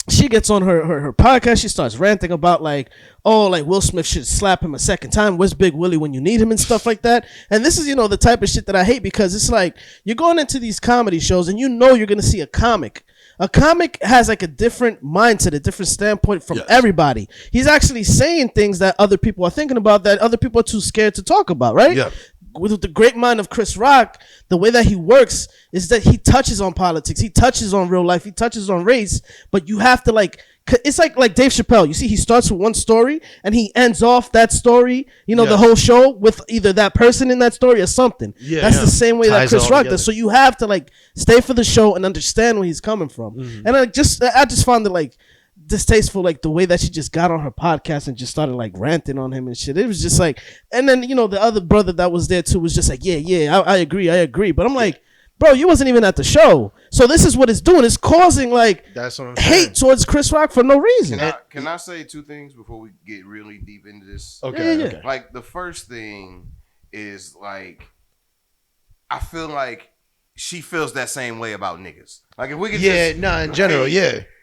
she gets on her podcast. She starts ranting about like, oh, like Will Smith should slap him a second time. Where's Big Willie when you need him and stuff like that. And this is, you know, the type of shit that I hate because it's like you're going into these comedy shows and you know you're going to see a comic. A comic has like a different mindset, a different standpoint from everybody. He's actually saying things that other people are thinking about that other people are too scared to talk about, right? Yeah. With the great mind of Chris Rock, the way that he works is that he touches on politics, he touches on real life, he touches on race, but you have to like, it's like Dave Chappelle. You see, he starts with one story and he ends off that story, you know, the whole show with either that person in that story or something. That's the same way that Chris Rock does. So you have to like stay for the show and understand where he's coming from. And I just found it like distasteful, like the way that she just got on her podcast and just started like ranting on him and shit. It was just like, and then you know the other brother that was there too was just like, I agree, but I'm like, bro, you wasn't even at the show. So this is what it's doing. It's causing like hate towards Chris Rock for no reason.
Can I say two things before we get really deep into this?
Okay.
Like the first thing is like, I feel like she feels that same way about niggas. Like if we could
in general,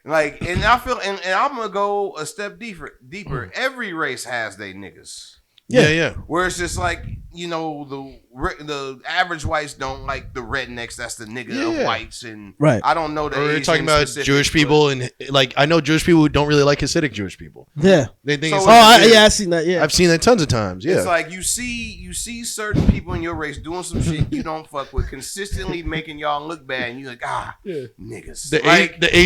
Like, and I feel, and I'm gonna go a step deeper. Every race has they niggas.
Yeah.
Where it's just like, you know, the average whites don't like the rednecks. That's the nigga of whites, and I don't know that.
We're talking about Jewish people, and like I know Jewish people who don't really like Hasidic Jewish people.
Yeah,
they think.
So
I've seen that. Yeah,
I've seen that tons of times. Yeah,
it's like you see certain people in your race doing some shit you don't fuck with, consistently making y'all look bad, and you're like, niggas.
The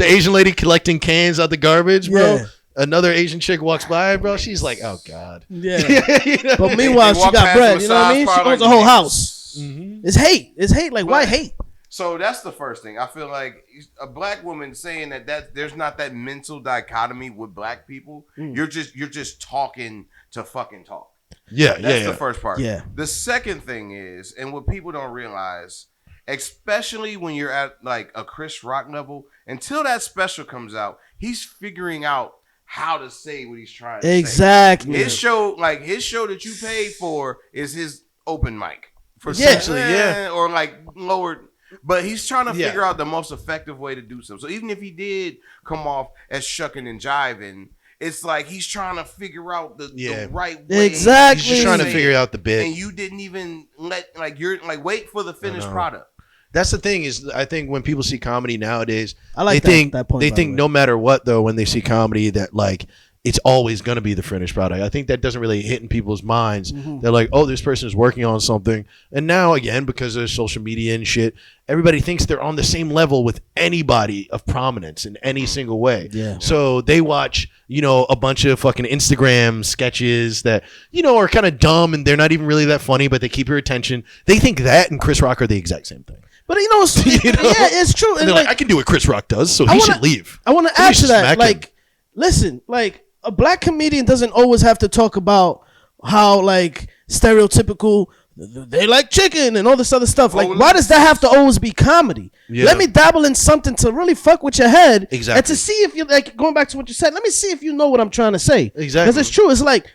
Asian lady collecting cans out the garbage, bro. Yeah. Another Asian chick walks by, bro. She's like, "Oh God."
Yeah. You know? But meanwhile, she got bread. You know what I mean? She owns a whole house. Mm-hmm. It's hate. It's hate. Like, why hate?
So that's the first thing. I feel like a black woman saying that there's not that mental dichotomy with black people. You're just talking to fucking talk. That's the first part.
Yeah.
The second thing is, and what people don't realize, especially when you're at like a Chris Rock level, until that special comes out, he's figuring out how to say what he's trying to say.
Exactly.
His show that you paid for is his open mic. For or like lowered. But he's trying to figure out the most effective way to do so. So even if he did come off as shucking and jiving, it's like he's trying to figure out the right way.
Exactly.
He's just trying to figure out the bit.
And you didn't even wait for the finished product.
That's the thing is, I think when people see comedy nowadays,
they
think
point,
no matter what though, when they see comedy that like it's always going to be the finished product. I think that doesn't really hit in people's minds. Mm-hmm. They're like, oh, this person is working on something. And now again, because of social media and shit, everybody thinks they're on the same level with anybody of prominence in any single way.
Yeah.
So they watch, you know, a bunch of fucking Instagram sketches that, you know, are kind of dumb and they're not even really that funny, but they keep your attention. They think that and Chris Rock are the exact same thing.
But you know, it's true.
And they're like, I can do what Chris Rock does, so he should leave.
I want to add to that. Like, listen, like a black comedian doesn't always have to talk about how like stereotypical they like chicken and all this other stuff. Like, why does that have to always be comedy? Yeah. Let me dabble in something to really fuck with your head.
Exactly.
And to see if you like going back to what you said. Let me see if you know what I'm trying to say.
Exactly.
Because it's true. It's like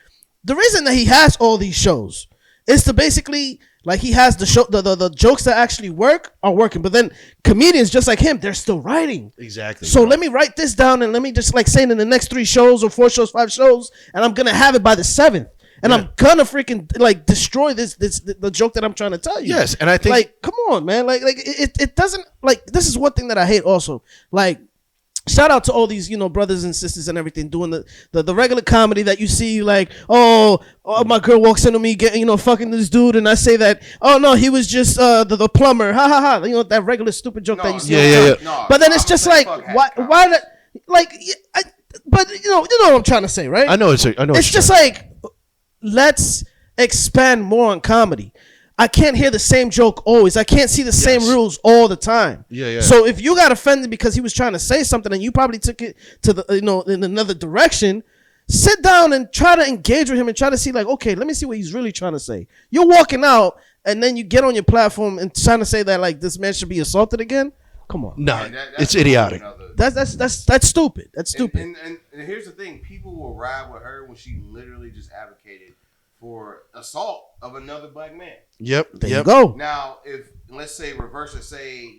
the reason that he has all these shows is to basically. Like he has the show, the jokes that actually work are working, but then comedians just like him, they're still writing.
Exactly.
So let me write this down and let me just like say it in the next 3 shows or 4 shows, 5 shows, and I'm gonna have it by the 7th, and I'm gonna freaking like destroy the joke that I'm trying to tell you.
Yes, and I think
like come on, man, like it doesn't like this is one thing that I hate also. Like shout out to all these, brothers and sisters and everything doing the regular comedy that you see, like, oh, my girl walks into me getting, fucking this dude, and I say that, oh no, he was just the plumber, ha ha ha, that regular stupid joke that you see.
Yeah.
No,
but then it's just like, why that, like, but you know what I'm trying to say, right?
I know it's
just like, let's expand more on comedy. I can't hear the same joke always. I can't see the same rules all the time.
Yeah.
So if you got offended because he was trying to say something and you probably took it to the in another direction, sit down and try to engage with him and try to see, like, okay, let me see what he's really trying to say. You're walking out and then you get on your platform and trying to say that, like, this man should be assaulted again. Come on.
No, it's idiotic.
That's stupid. That's stupid.
And here's the thing: people will ride with her when she literally just advocated for assault of another black man.
Yep.
There you go.
Now, if let's say reverse it, say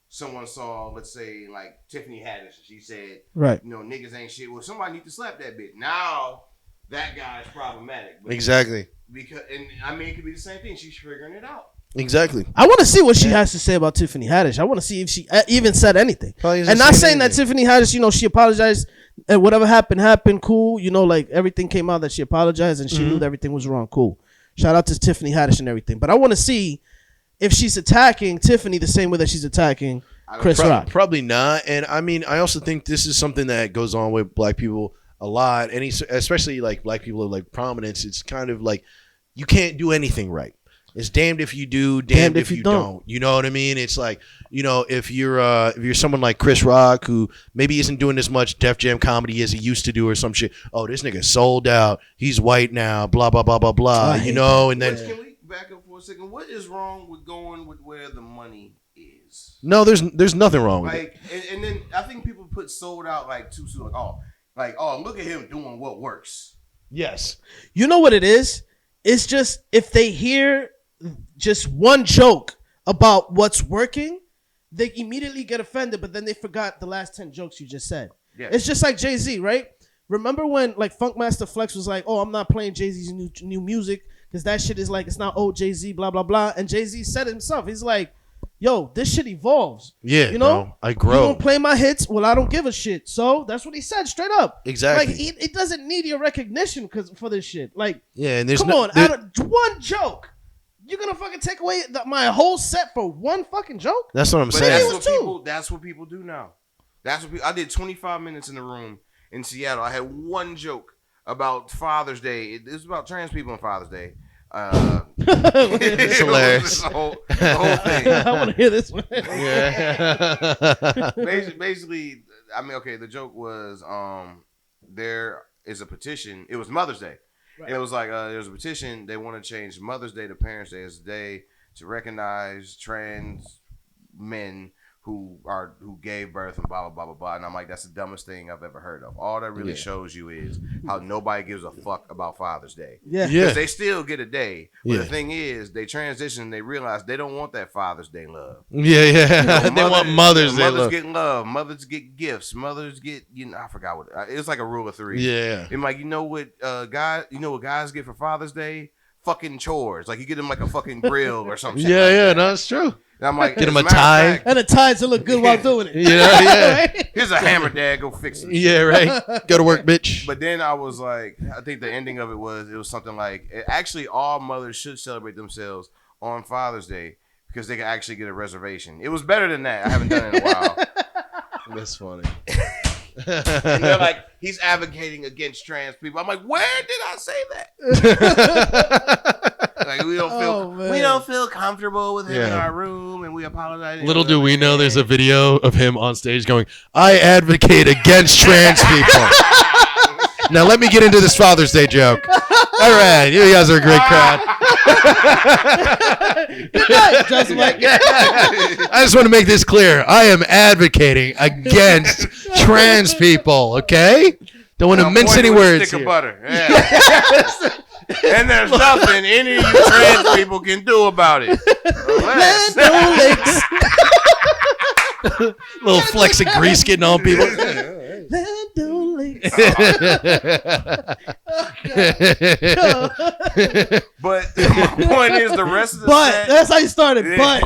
someone saw, let's say, like Tiffany Haddish, she said,
right,
niggas ain't shit. Well, somebody need to slap that bitch. Now that guy is problematic.
Exactly.
Because it could be the same thing. She's figuring it out.
Exactly.
I want to see what she has to say about Tiffany Haddish. I want to see if she even said anything. And not saying that Tiffany Haddish, she apologized and whatever happened, cool. Like everything came out that she apologized and she knew that everything was wrong, cool. Shout out to Tiffany Haddish and everything. But I want to see if she's attacking Tiffany the same way that she's attacking Chris Rock.
Probably not. And I also think this is something that goes on with black people a lot. And especially like black people of like prominence. It's kind of like you can't do anything right. It's damned if you do, damned if you don't. You know what I mean? It's like, if you're someone like Chris Rock, who maybe isn't doing as much Def Jam comedy as he used to do or some shit. Oh, this nigga sold out. He's white now. Blah, blah, blah, blah, blah. And then.
Can we back up for a second? What is wrong with going with where the money is?
No, there's nothing wrong with it.
And then I think people put sold out like too soon. Oh, look at him doing what works.
Yes.
You know what it is? It's just if they hear just one joke about what's working, they immediately get offended, but then they forgot the last 10 jokes you just said. Yeah. It's just like Jay-Z, right? Remember when like Funkmaster Flex was like, oh, I'm not playing Jay-Z's new music because that shit is like, it's not old Jay-Z, blah, blah, blah. And Jay-Z said it himself. He's like, yo, this shit evolves.
Yeah, bro, I grow.
You don't play my hits? Well, I don't give a shit. So that's what he said straight up.
Exactly.
Like, it doesn't need your recognition for this shit. Like,
yeah, and there's
come on, out of one joke. You're gonna fucking take away my whole set for one fucking joke?
That's what I'm saying.
That's what people do now. I did 25 minutes in the room in Seattle. I had one joke about Father's Day. It was about trans people on Father's Day.
It's hilarious.
The whole thing.
I want to hear this one.
Yeah.
Basically, the joke was there is a petition. It was Mother's Day. Right. And it was like there's a petition. They want to change Mother's Day to Parents' Day as a day to recognize trans men who gave birth and blah blah blah blah blah. And I'm like, that's the dumbest thing I've ever heard of. All that really shows you is how nobody gives a fuck about Father's Day.
Yeah,
because they still get a day. But the thing is, they transition and they realize they don't want that Father's Day love.
Yeah. They want Mother's Day love.
Mothers get love. Mothers get gifts. Mothers get I forgot what it's like a rule of 3.
Yeah.
And like what guys get for Father's Day? Fucking chores. Like you get them like a fucking grill or something.
Yeah, no, it's true.
And I'm like,
get him a tie.
And a tie to look good while doing it.
Yeah.
Here's a hammer, Dad. Go fix it.
Yeah, right. Go to work, bitch.
But then I was like, I think the ending of it was something like, actually all mothers should celebrate themselves on Father's Day because they can actually get a reservation. It was better than that. I haven't done it in a while.
That's funny.
And they're like, he's advocating against trans people. I'm like, where did I say that? Like we don't feel comfortable with him in our room, and we apologize.
Little do we know, there's a video of him on stage going, "I advocate against trans people." Now let me get into this Father's Day joke. All right, you guys are a great crowd.
Good night, Justin.
I just want to make this clear. I am advocating against trans people. Okay, don't want to mince any words
stick
here.
Of butter. Yeah. And there's nothing any of you trans people can do about it.
Little flecks of grease getting on people.
But my point is, the rest of the set,
that's how you started.
Yeah.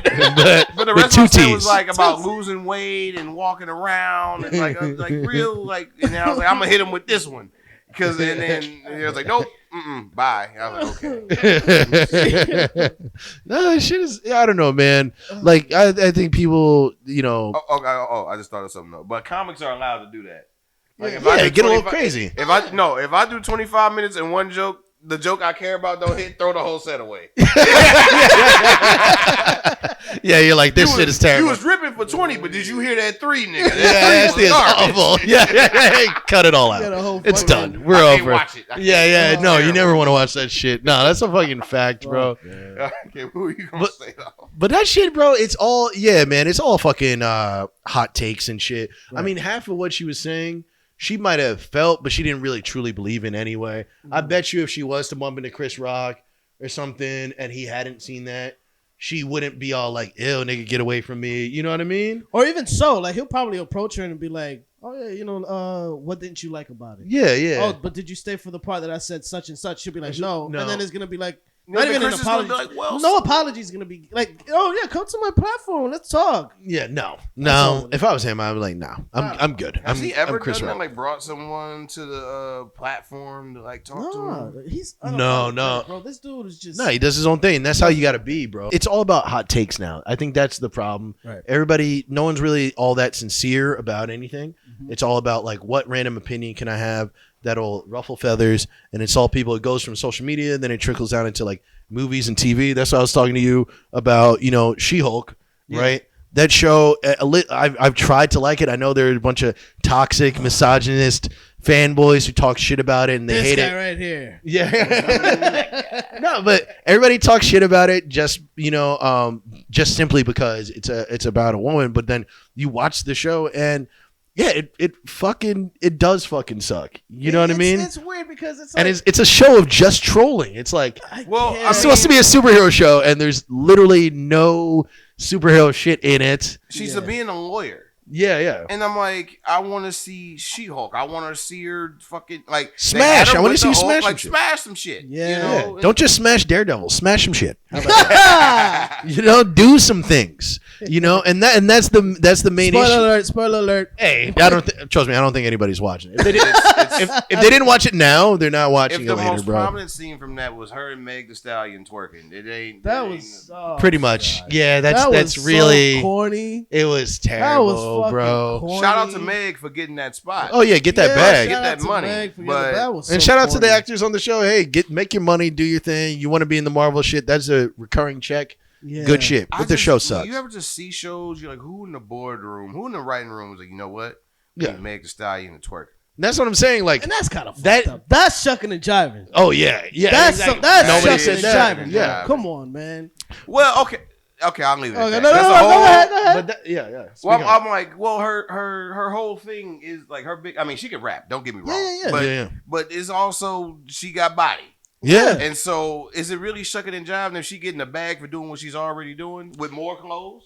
But the rest
two
of the set
T's.
was like about losing weight and walking around and like real like. And then I was like, I'm gonna hit him with this one because and then he was like, nope, bye. I was like, okay.
No, shit is. I don't know, man. Like I think people, you know.
I just thought of something though. But comics are allowed to do that. Like if
I get a little crazy.
If I do 25 minutes and one joke, the joke I care about don't hit, throw the whole set away.
Yeah, you're like, this shit is terrible.
You was ripping for 20, but did you hear that 3, nigga?
That shit is awful. Yeah, cut it all out. It's done. We're over.
Watch it.
No, you never want to watch that shit. No, that's a fucking fact, bro.
Okay, who are you gonna say though?
But that shit, bro, it's all man. It's all fucking hot takes and shit. Right. I mean, half of what she was saying, she might have felt, but she didn't really truly believe in anyway. I bet you if she was to bump into Chris Rock or something and he hadn't seen that, she wouldn't be all like, ew, nigga, get away from me. You know what I mean?
Or even so, like, he'll probably approach her and be like, oh, yeah, you know, what didn't you like about it?
Yeah.
Oh, but did you stay for the part that I said such and such? She'll be like, no. And then it's going to be like,
not even an apology. Like,
no apology is going to be like, oh, yeah, come to my platform. Let's talk.
Yeah, no. If I was him, I'd be like, no, I'm good.
Has he ever
Chris
done
Rock.
that, like brought someone to the platform to like talk to him?
He's
no,
bro. This dude is just
he does his own thing. That's how you got to be, bro. It's all about hot takes now. I think that's the problem.
Right.
Everybody, no one's really all that sincere about anything. Mm-hmm. It's all about like, what random opinion can I have that'll ruffle feathers? And it's all people. It goes from social media, then it trickles down into like movies and TV. That's what I was talking to you about. You know, She-Hulk, right? That show, I've tried to like it. I know there are a bunch of toxic, misogynist fanboys who talk shit about it and they hate it.
This guy right here.
Yeah. No, but everybody talks shit about it just just simply because it's about a woman. But then you watch the show and it does fucking suck. You know what I mean?
It's weird because it's like,
and it's a show of just trolling. It's like, it's supposed to be a superhero show and there's literally no superhero shit in it.
She's being a lawyer.
Yeah.
And I'm like, I want to see She-Hulk. I want to see her fucking like
smash. I want to see you smash
like smash some shit.
Yeah.
You know?
Don't just smash Daredevil. Smash some shit. How about that? Do some things. And that's the main issue.
Spoiler alert.
Hey, trust me. I don't think anybody's watching it. If they didn't watch it now, they're not watching it later, bro.
If the most prominent scene from that was her and Meg Thee Stallion twerking,
that was
pretty much.
God.
Yeah, that's really
so corny.
It was terrible, bro.
Corny.
Shout out to Meg for getting that spot.
Oh yeah, get that bag,
get that money.
And shout out to the actors on the show. Hey, make your money, do your thing. You want to be in the Marvel shit? That's a recurring check. Yeah. Good shit. But the show sucks.
You ever just see shows? You're like, who in the boardroom? Who in the writing room is like, you know what? Meg Thee Stallion and twerk.
That's what I'm saying. Like,
and that's kind of fucked up. That's shucking and jiving.
Oh yeah.
That's
exactly.
That's
nobody
shucking
said that.
And jiving. Yeah. Come on, man.
Well, okay, I'll leave it.
Okay,
at that.
go ahead.
But yeah.
Well, I'm like, well, her whole thing is like her big. I mean, she can rap. Don't get me wrong. But it's also she got body.
Yeah.
And so, is it really shucking and jiving if she getting a bag for doing what she's already doing with more clothes?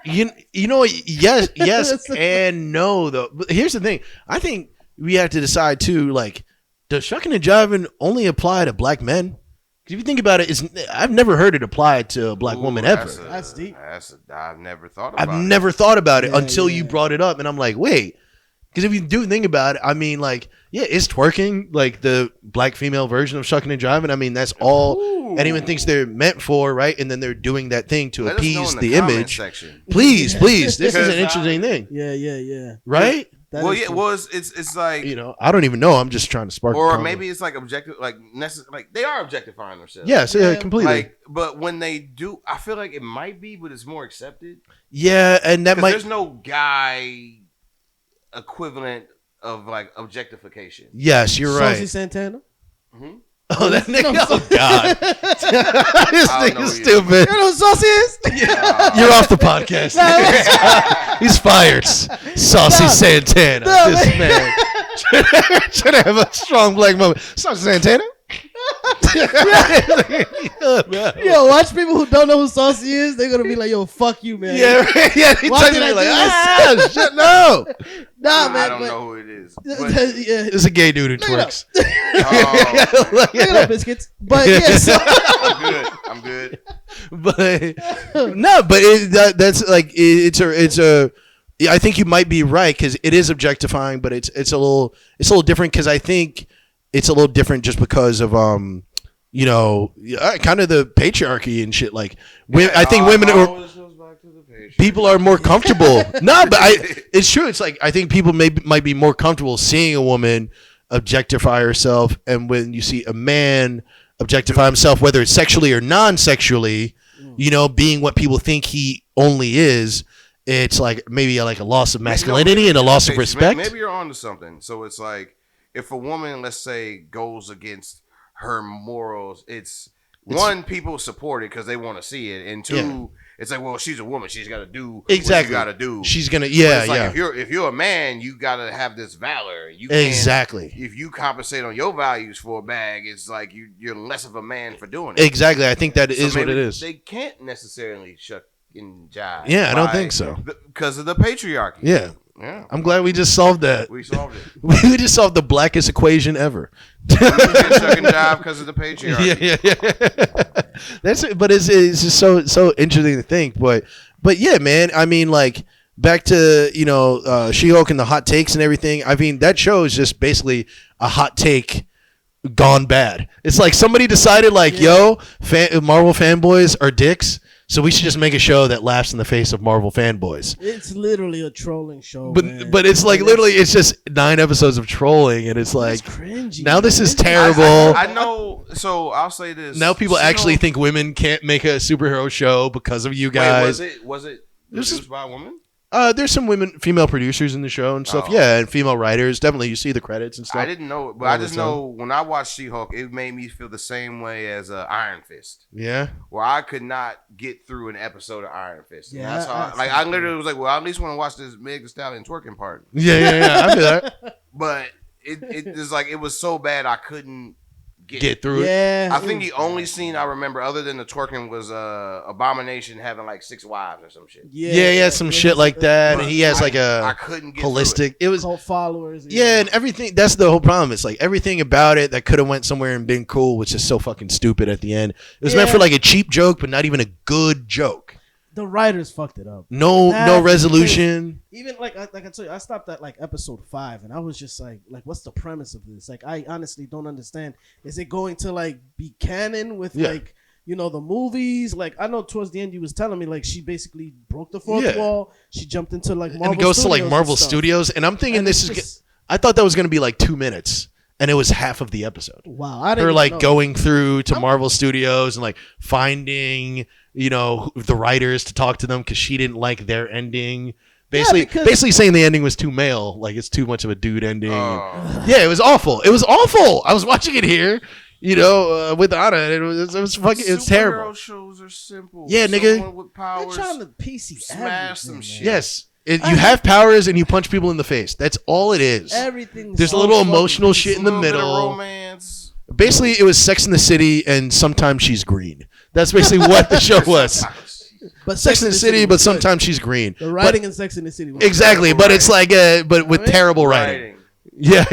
You know, yes and no though. But here's the thing. I think we have to decide too. Like, does shucking and jiving only apply to black men? Because if you think about it, I've never heard it applied to a black woman ever.
That's deep.
I've never thought about it.
I've never thought about it until you brought it up, and I'm like, wait. Because if you do think about it, I mean, like, is twerking like the black female version of shucking and jiving? I mean, that's all anyone thinks they're meant for, right? And then they're doing that thing to appease the image.
Section.
Please, this is an interesting thing.
Yeah.
Right?
It's like,
I don't even know. I'm just trying to spark.
Or maybe it's like objective, like they are objectifying themselves.
Yes, completely.
Like, but when they do, I feel like it might be, but it's more accepted.
Yeah, and that might.
There's no guy equivalent of like objectification.
Yes, you're right.
Saucy Santana.
Mm-hmm.
Oh, that nigga! Oh God, this nigga's stupid.
You know what Saucy is?
You're off the podcast. He's fired. Saucy Santana. This man should have a strong black moment. Saucy Santana.
Yo, watch people who don't know who Saucy is. They're gonna be like, "Yo, fuck you, man."
Yeah, right. Yeah. He
Why
typed
did
it
I
like,
do this?
shit, no.
Nah, man.
I don't know who it is. But,
Yeah.
It's a gay dude who
Look it up.
twerks.
oh,
Look it up, biscuits. But yeah, so
I'm good.
But no, but that's like it's a. I think you might be right because it is objectifying, but it's a little different because I think it's a little different just because of kind of the patriarchy and shit. Like, I think women are. People are more comfortable. No, but it's true. It's like I think people might be more comfortable seeing a woman objectify herself, and when you see a man objectify himself, whether it's sexually or non-sexually, being what people think he only is, it's like maybe like a loss of masculinity and a loss of respect.
Maybe you're onto something. So it's like if a woman, let's say, goes against her morals, it's one, people support it because they want to see it, and two, it's like, well, she's a woman, she's got to do
exactly
what she got to do.
She's gonna,
If you're a man, you got to have this valor. You can't,
exactly.
If you compensate on your values for a bag, it's like you're less of a man for doing it.
Exactly. I think that is what it is.
They can't necessarily shuck and jive.
Yeah, I don't think so
because of the patriarchy.
Yeah.
Yeah,
I'm glad we just solved that.
We solved it.
We just solved the blackest equation ever.
Chuck and jive because of the patriarchy.
Yeah. That's it. But it's just so interesting to think. But yeah, man. I mean, like back to She-Hulk and the hot takes and everything. I mean, that show is just basically a hot take gone bad. It's like somebody decided, like, Marvel fanboys are dicks. So we should just make a show that laughs in the face of Marvel fanboys.
It's literally a trolling show,
but it's like literally it's just 9 episodes of trolling, and it's like
cringy,
now this is terrible.
I know. So I'll say this.
Now people actually think women can't make a superhero show because of you guys.
Wait, was it produced by a woman?
There's some female producers in the show and stuff. Yeah, and female writers. Definitely, you see the credits and stuff.
I didn't know, but I just know when I watched She-Hulk, it made me feel the same way as Iron Fist.
Yeah,
where I could not get through an episode of Iron Fist. And
yeah,
that's how. I literally was like, well, I at least want to watch this Meg Thee Stallion twerking part.
Yeah. I feel that.
But it was like it was so bad I couldn't
get through it.
Yeah,
I think the only scene I remember other than the twerking was Abomination having like 6 wives or some shit.
Yeah, some shit like that, and he has like
I couldn't get
holistic. It was
cult followers.
Yeah, and everything. That's the whole problem. It's like everything about it that could have went somewhere and been cool, which is so fucking stupid at the end. It was meant for like a cheap joke, but not even a good joke.
The writers fucked it up.
No resolution.
Even like I tell you, I stopped at like episode 5, and I was just like, what's the premise of this? Like, I honestly don't understand. Is it going to like be canon with like the movies? Like, I know towards the end you was telling me like she basically broke the fourth wall. She jumped into like Marvel
and it goes
Studios
to like Marvel Studios, and I'm thinking I thought that was gonna be like 2 minutes. And it was half of the episode.
Wow. I didn't
Her like
know.
going through to Marvel Studios and like finding, the writers to talk to them because she didn't like their ending. Basically saying the ending was too male. Like it's too much of a dude ending. Yeah, it was awful. It was awful. I was watching it here, with Anna. And it was fucking, it's terrible.
Superhero shows are simple.
Yeah, nigga.
Someone with powers.
They're trying to PC
smash some shit.
Yes. You have powers and you punch people in the face. That's all it is. There's a little emotional shit in the middle.
Romance.
Basically, it was Sex in the City and sometimes she's green. That's basically what the show was.
But
Sex in the City, but sometimes she's green.
The writing in Sex in the City was
exactly, but it's like but with terrible writing. Yeah.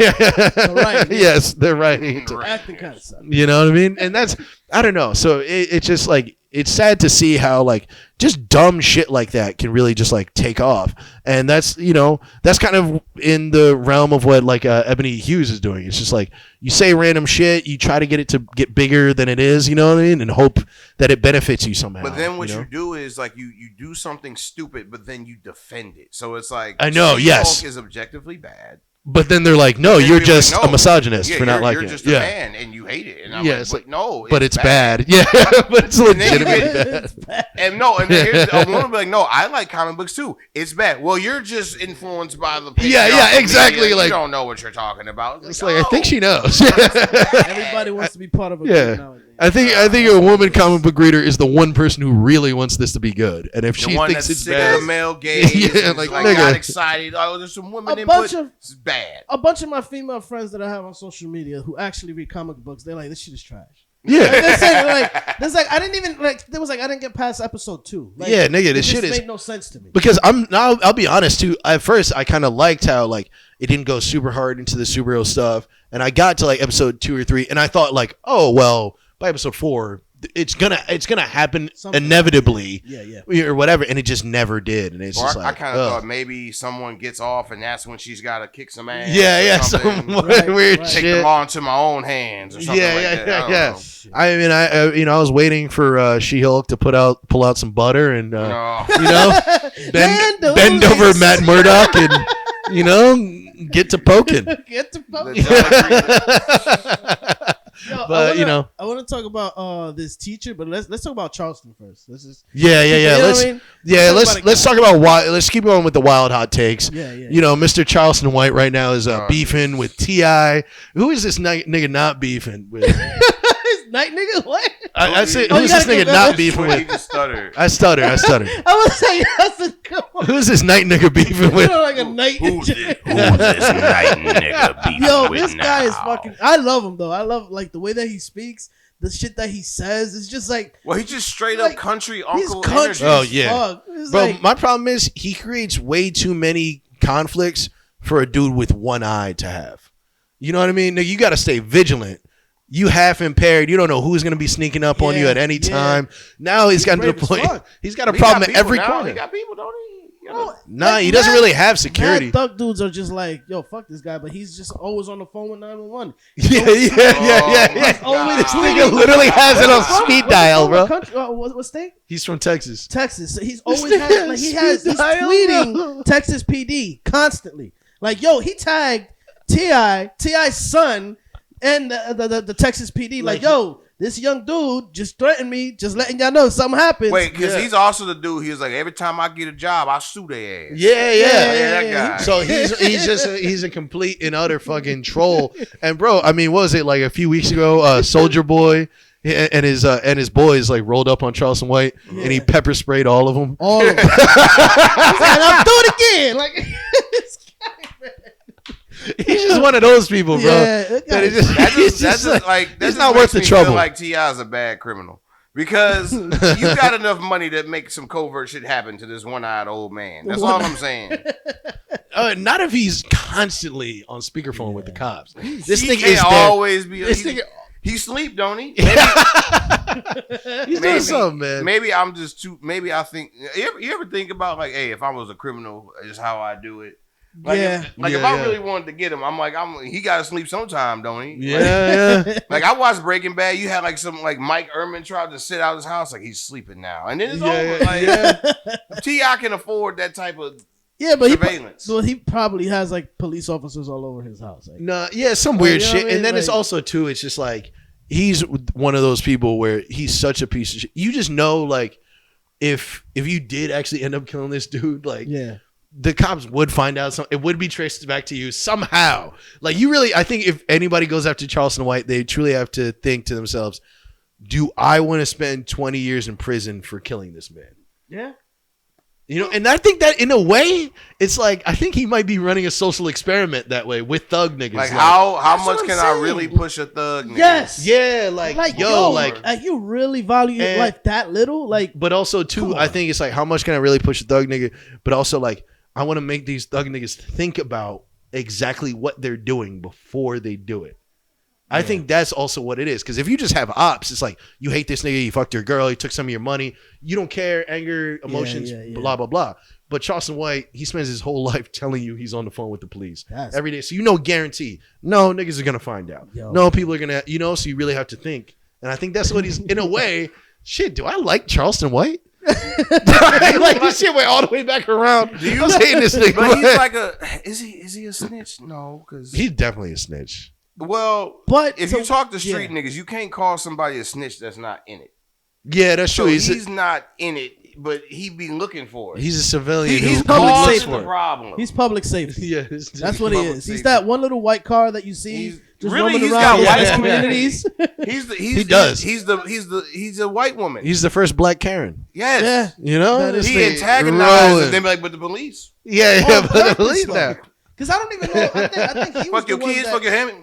Yes, they're writing.
Acting kind of sucks.
You know what I mean? And that's I don't know. So it's just like it's sad to see how like just dumb shit like that can really just like take off, and that's that's kind of in the realm of what like Ebony Hughes is doing. It's just like you say random shit, you try to get it to get bigger than it is, you know what I mean, and hope that it benefits you somehow.
But then what you do is like you do something stupid, but then you defend it. So it's like
I know,
She-Hulk is objectively bad.
But then they're like, no, you're just a misogynist for not liking it.
You're just a man and you hate it. And I'm like, no,
but it's bad. Yeah, but it's legitimately bad.
And here's a woman be like, no, I like comic books too. It's bad. Well, you're just influenced by the
exactly.
Media.
Like
you don't know what you're talking about.
It's like I think she knows.
Everybody wants to be part of a group nowadays.
I think a woman comic book reader is the one person who really wants this to be good, and if she thinks it's bad,
the male gaze,
like
nigga, not excited. Oh, there's some women input. It's bad.
A bunch of my female friends that I have on social media who actually read comic books, they're like, this shit is trash.
Yeah,
I didn't even like. There was like I didn't get past episode 2. Like,
yeah, nigga, this shit
made no sense to me.
Because I'll be honest too. At first, I kind of liked how like it didn't go super hard into the superhero stuff, and I got to like episode 2 or 3, and I thought like, oh well, by episode 4, it's gonna happen inevitably, or whatever, and it just never did, and it's just like
I kind of thought maybe someone gets off, and that's when she's got to kick some ass.
Yeah, some weird shit.
Take the law into my own hands, or something like that.
Yeah. I mean, I was waiting for She-Hulk to pull out some butter and bend over Matt Murdock and get to poking.
Yo,
but
I want to talk about this teacher, but let's talk about Charleston first. Let's just
let's talk about why. Let's keep going with the wild hot takes. Mr. Charleston White right now is beefing with T.I. Who is this nigga not beefing with?
Night nigga, what?
I said, who's this nigga not beefing with? I stutter.
I was saying,
who's this night nigga beefing with?
Like a night.
Who's this night nigga beefing
with?
Yo,
this guy is fucking. I love him though. I love like the way that he speaks. The shit that he says is just like.
Well, he's just straight up country uncle
energy.
Oh yeah, bro. My problem is he creates way too many conflicts for a dude with one eye to have. You know what I mean? You got to stay vigilant. You half impaired. You don't know who's going to be sneaking up on you at any time. Now he's gotten to the point. He's got a problem at every corner.
He got people, don't he?
Nah, he doesn't really have security.
Mad thug dudes are just like, yo, fuck this guy, but he's just always on the phone with 911.
Yeah. Always this nigga literally has it on speed dial, bro.
What state?
He's from Texas.
Texas. So he's always he's tweeting Texas PD constantly. Like, yo, he tagged T.I.'s son. And the Texas PD, like, yo, this young dude just threatened me, just letting y'all know something happened.
Wait, because he's also the dude. He was like, every time I get a job, I sue their ass.
Yeah,
that guy.
So he's a complete and utter fucking troll. And bro, I mean, what was it like a few weeks ago? Soldier Boy and his boys like rolled up on Charleston White, and he pepper sprayed all of them.
All of them. He's like, I'll do it again. Like.
He's just one of those people, bro.
Yeah,
that's not worth the trouble.
Like T.I. is a bad criminal because you got enough money to make some covert shit happen to this one-eyed old man. That's all I'm saying.
Not if he's constantly on speakerphone with the cops. This
nigga
is
always be. He sleep, don't he?
He's doing something, man.
Maybe I'm just too. Maybe I think. You ever think about like, hey, if I was a criminal, is how I do it. Like, if I really wanted to get him, I'm like, he got to sleep sometime, don't he?
Yeah.
Like I watched Breaking Bad. You had like some like Mike Ehrman tried to sit out his house, like he's sleeping now, and then it's over. Like T.I. can afford that type of surveillance.
But he probably has like police officers all over his house. Like.
Some weird shit, and then it's also too. It's just like he's one of those people where he's such a piece of shit. You just know, like if you did actually end up killing this dude, like the cops would find out something. It would be traced back to you somehow. Like I think if anybody goes after Charleston White, they truly have to think to themselves, do I want to spend 20 years in prison for killing this man?
Yeah.
And I think that in a way, it's like, I think he might be running a social experiment that way with thug niggas.
Like how much can I really push a thug nigga?
Yes.
Yeah. Like
you really value life that little? Like,
but also too, I think it's like, how much can I really push a thug nigga? But also like, I want to make these thug niggas think about exactly what they're doing before they do it. I think that's also what it is. Because if you just have ops, it's like, you hate this nigga, you fucked your girl, he took some of your money, you don't care, anger, emotions, blah, blah, blah. But Charleston White, he spends his whole life telling you he's on the phone with the police every day. So guarantee, no, niggas are going to find out. No, people are going to, so you really have to think. And I think that's what he's, in a way, shit, do I like Charleston White? Like this shit went all the way back around. I was hating this nigga.
But he's like is he a snitch? No, because
he's definitely a snitch.
Well, but if you talk to street niggas, you can't call somebody a snitch that's not in it.
Yeah, that's true.
So he's not in it. but he be looking for it.
He's a civilian.
He's
who
public
looks
causing
for
the
it.
problem.
He's public safety.
Yeah,
That's what he
public
is. He's
safety.
that one little white car that you see just
really,
roaming
he's
around
got
in
white
his
communities.
communities.
He does.
He's a white woman.
He's the first black Karen.
Yes.
Yeah.
You know,
That is
He
They
antagonized
rolling.
and they be like, but the police.
Yeah,
On
but I
purpose,
believe
though.
that.
Because I don't even know. I think he was
Fuck your
the one
kids,
that-
fuck your family.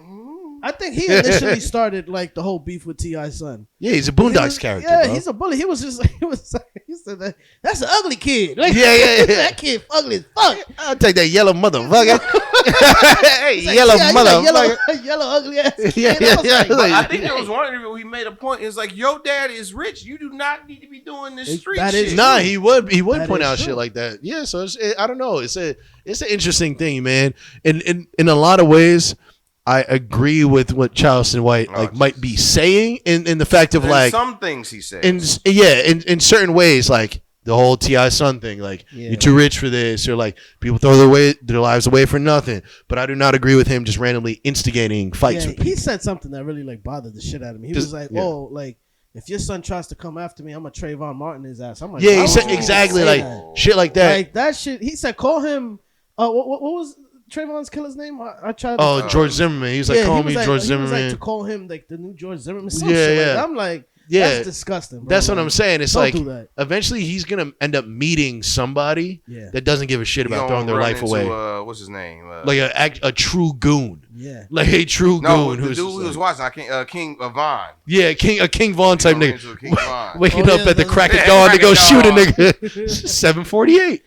I think he initially started like the whole beef with T.I.'s son.
Yeah, he's a
He
Boondocks
was-
character.
Yeah,
bro.
he's a bully. He was just like, he said that that's an ugly kid. Like,
Yeah.
that kid ugly as fuck.
I'll take that yellow motherfucker. Hey,
He's like,
yellow
"Yeah, he's like,
motherfucker.
yellow ugly ass kid.
Yeah,
I was like,
yeah.
I think there was one interview where he made a point. It's like, your dad is rich. You do not need to be doing this street
That is
shit.
Nah, he would
That
point
is
out
true.
shit like that. Yeah, so I don't know. It's an interesting thing, man. In a lot of ways, I agree with what Charleston White might be saying in the fact of
There's some things he said.
in certain ways, like the whole T.I. son thing, like
Yeah.
you're too rich for this, or like people throw their lives away for nothing. But I do not agree with him just randomly instigating fights
yeah,
with people.
he said something that really like bothered the shit out of me. He was like,
yeah.
"Oh, like if your son tries to come after me, I'm gonna Trayvon Martin his ass." I'm like,
Yeah,
why
he said
would you
exactly
say
like
that?
shit like that.
Like that shit. He said, "Call him." What was Trayvon's killer's name? I tried. To,
Oh, George Zimmerman. He was like, call
he
me
was
George
He
Zimmerman.
was like to call him like the new George Zimmerman. Some
Yeah,
shit like
yeah.
that. I'm like,
Yeah.
that's disgusting. Bro.
That's what
Like,
I'm saying. It's
don't
like
do that.
eventually he's gonna end up meeting somebody
Yeah.
that doesn't give a shit
He
about
gonna
throwing their
run
life
into,
away,
what's his name?
like a true goon,
Yeah.
like a true
No,
goon
the
who's
dude
just
we was
like-
watching, I can't, King Vaughn.
yeah, a King Vaughn type
He gonna
nigga,
run into King Vaughn.
waking
Oh,
up
yeah,
at the
that's-
crack of
Yeah,
dawn to
crack
go
of
shoot a
dawn.
nigga. 7:48.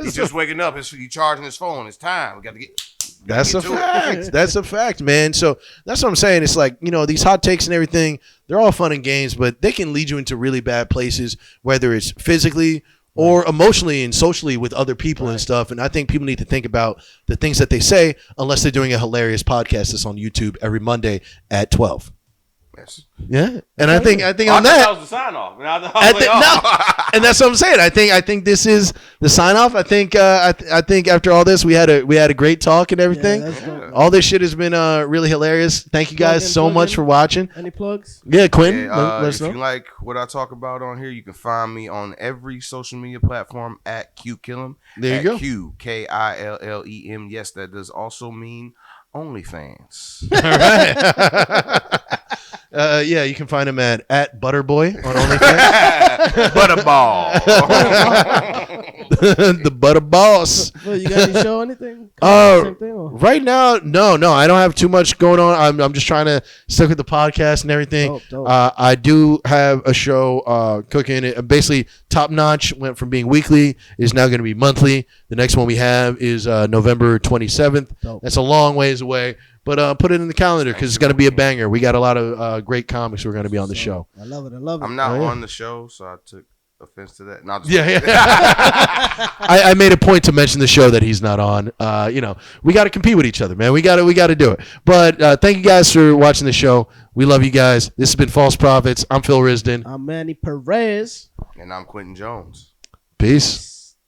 He's just waking up. He's charging his phone. It's time. We got to get.
That's a
Get to it.
fact. That's a fact, man. So that's what I'm saying. It's like, these hot takes and everything, they're all fun and games, but they can lead you into really bad places, whether it's physically or emotionally and socially with other people and stuff. And I think people need to think about the things that they say, unless they're doing a hilarious podcast that's on YouTube every Monday at 12.
Yes.
Yeah. And I think
I
on
thought
that,
was the sign off. And I was
I
like,
think,
oh.
and that's what I'm saying. I think this is the sign off. I think I think after all this, we had a great talk and everything.
Yeah, that's dope.
All this shit has been really hilarious. Thank you guys so
plug
much
in.
for watching.
Any plugs?
Yeah, Quinn,
Yeah,
let us
if you
know.
like what I talk about on here, you can find me on every social media platform at QKillem.
There you
at
go.
QKILLEM. Yes, that does also mean OnlyFans.
All right. Yeah, you can find him at Butterboy on OnlyFans.
Butterball.
The Butter Boss.
Well, you got any show? Anything?
Uh,
Same thing, or?
Right now, no, I don't have too much going on. I'm just trying to stick with the podcast and everything.
Dope.
I do have a show cooking. It basically top notch went from being weekly is now going to be monthly. The next one we have is November 27th.
Dope.
That's a long ways away, but put it in the calendar because it's going to be a banger. We got a lot of great comics who are going to be on the show.
I love it. I love it.
I'm not
Oh, yeah.
on the show, so I took offense to that. No, I'm just
Yeah. I made a point to mention the show that he's not on. We got to compete with each other, man. We got to do it. But thank you guys for watching the show. We love you guys. This has been False Prophets. I'm Phil Risden.
I'm Manny Perez.
And I'm Quentin Jones.
Peace.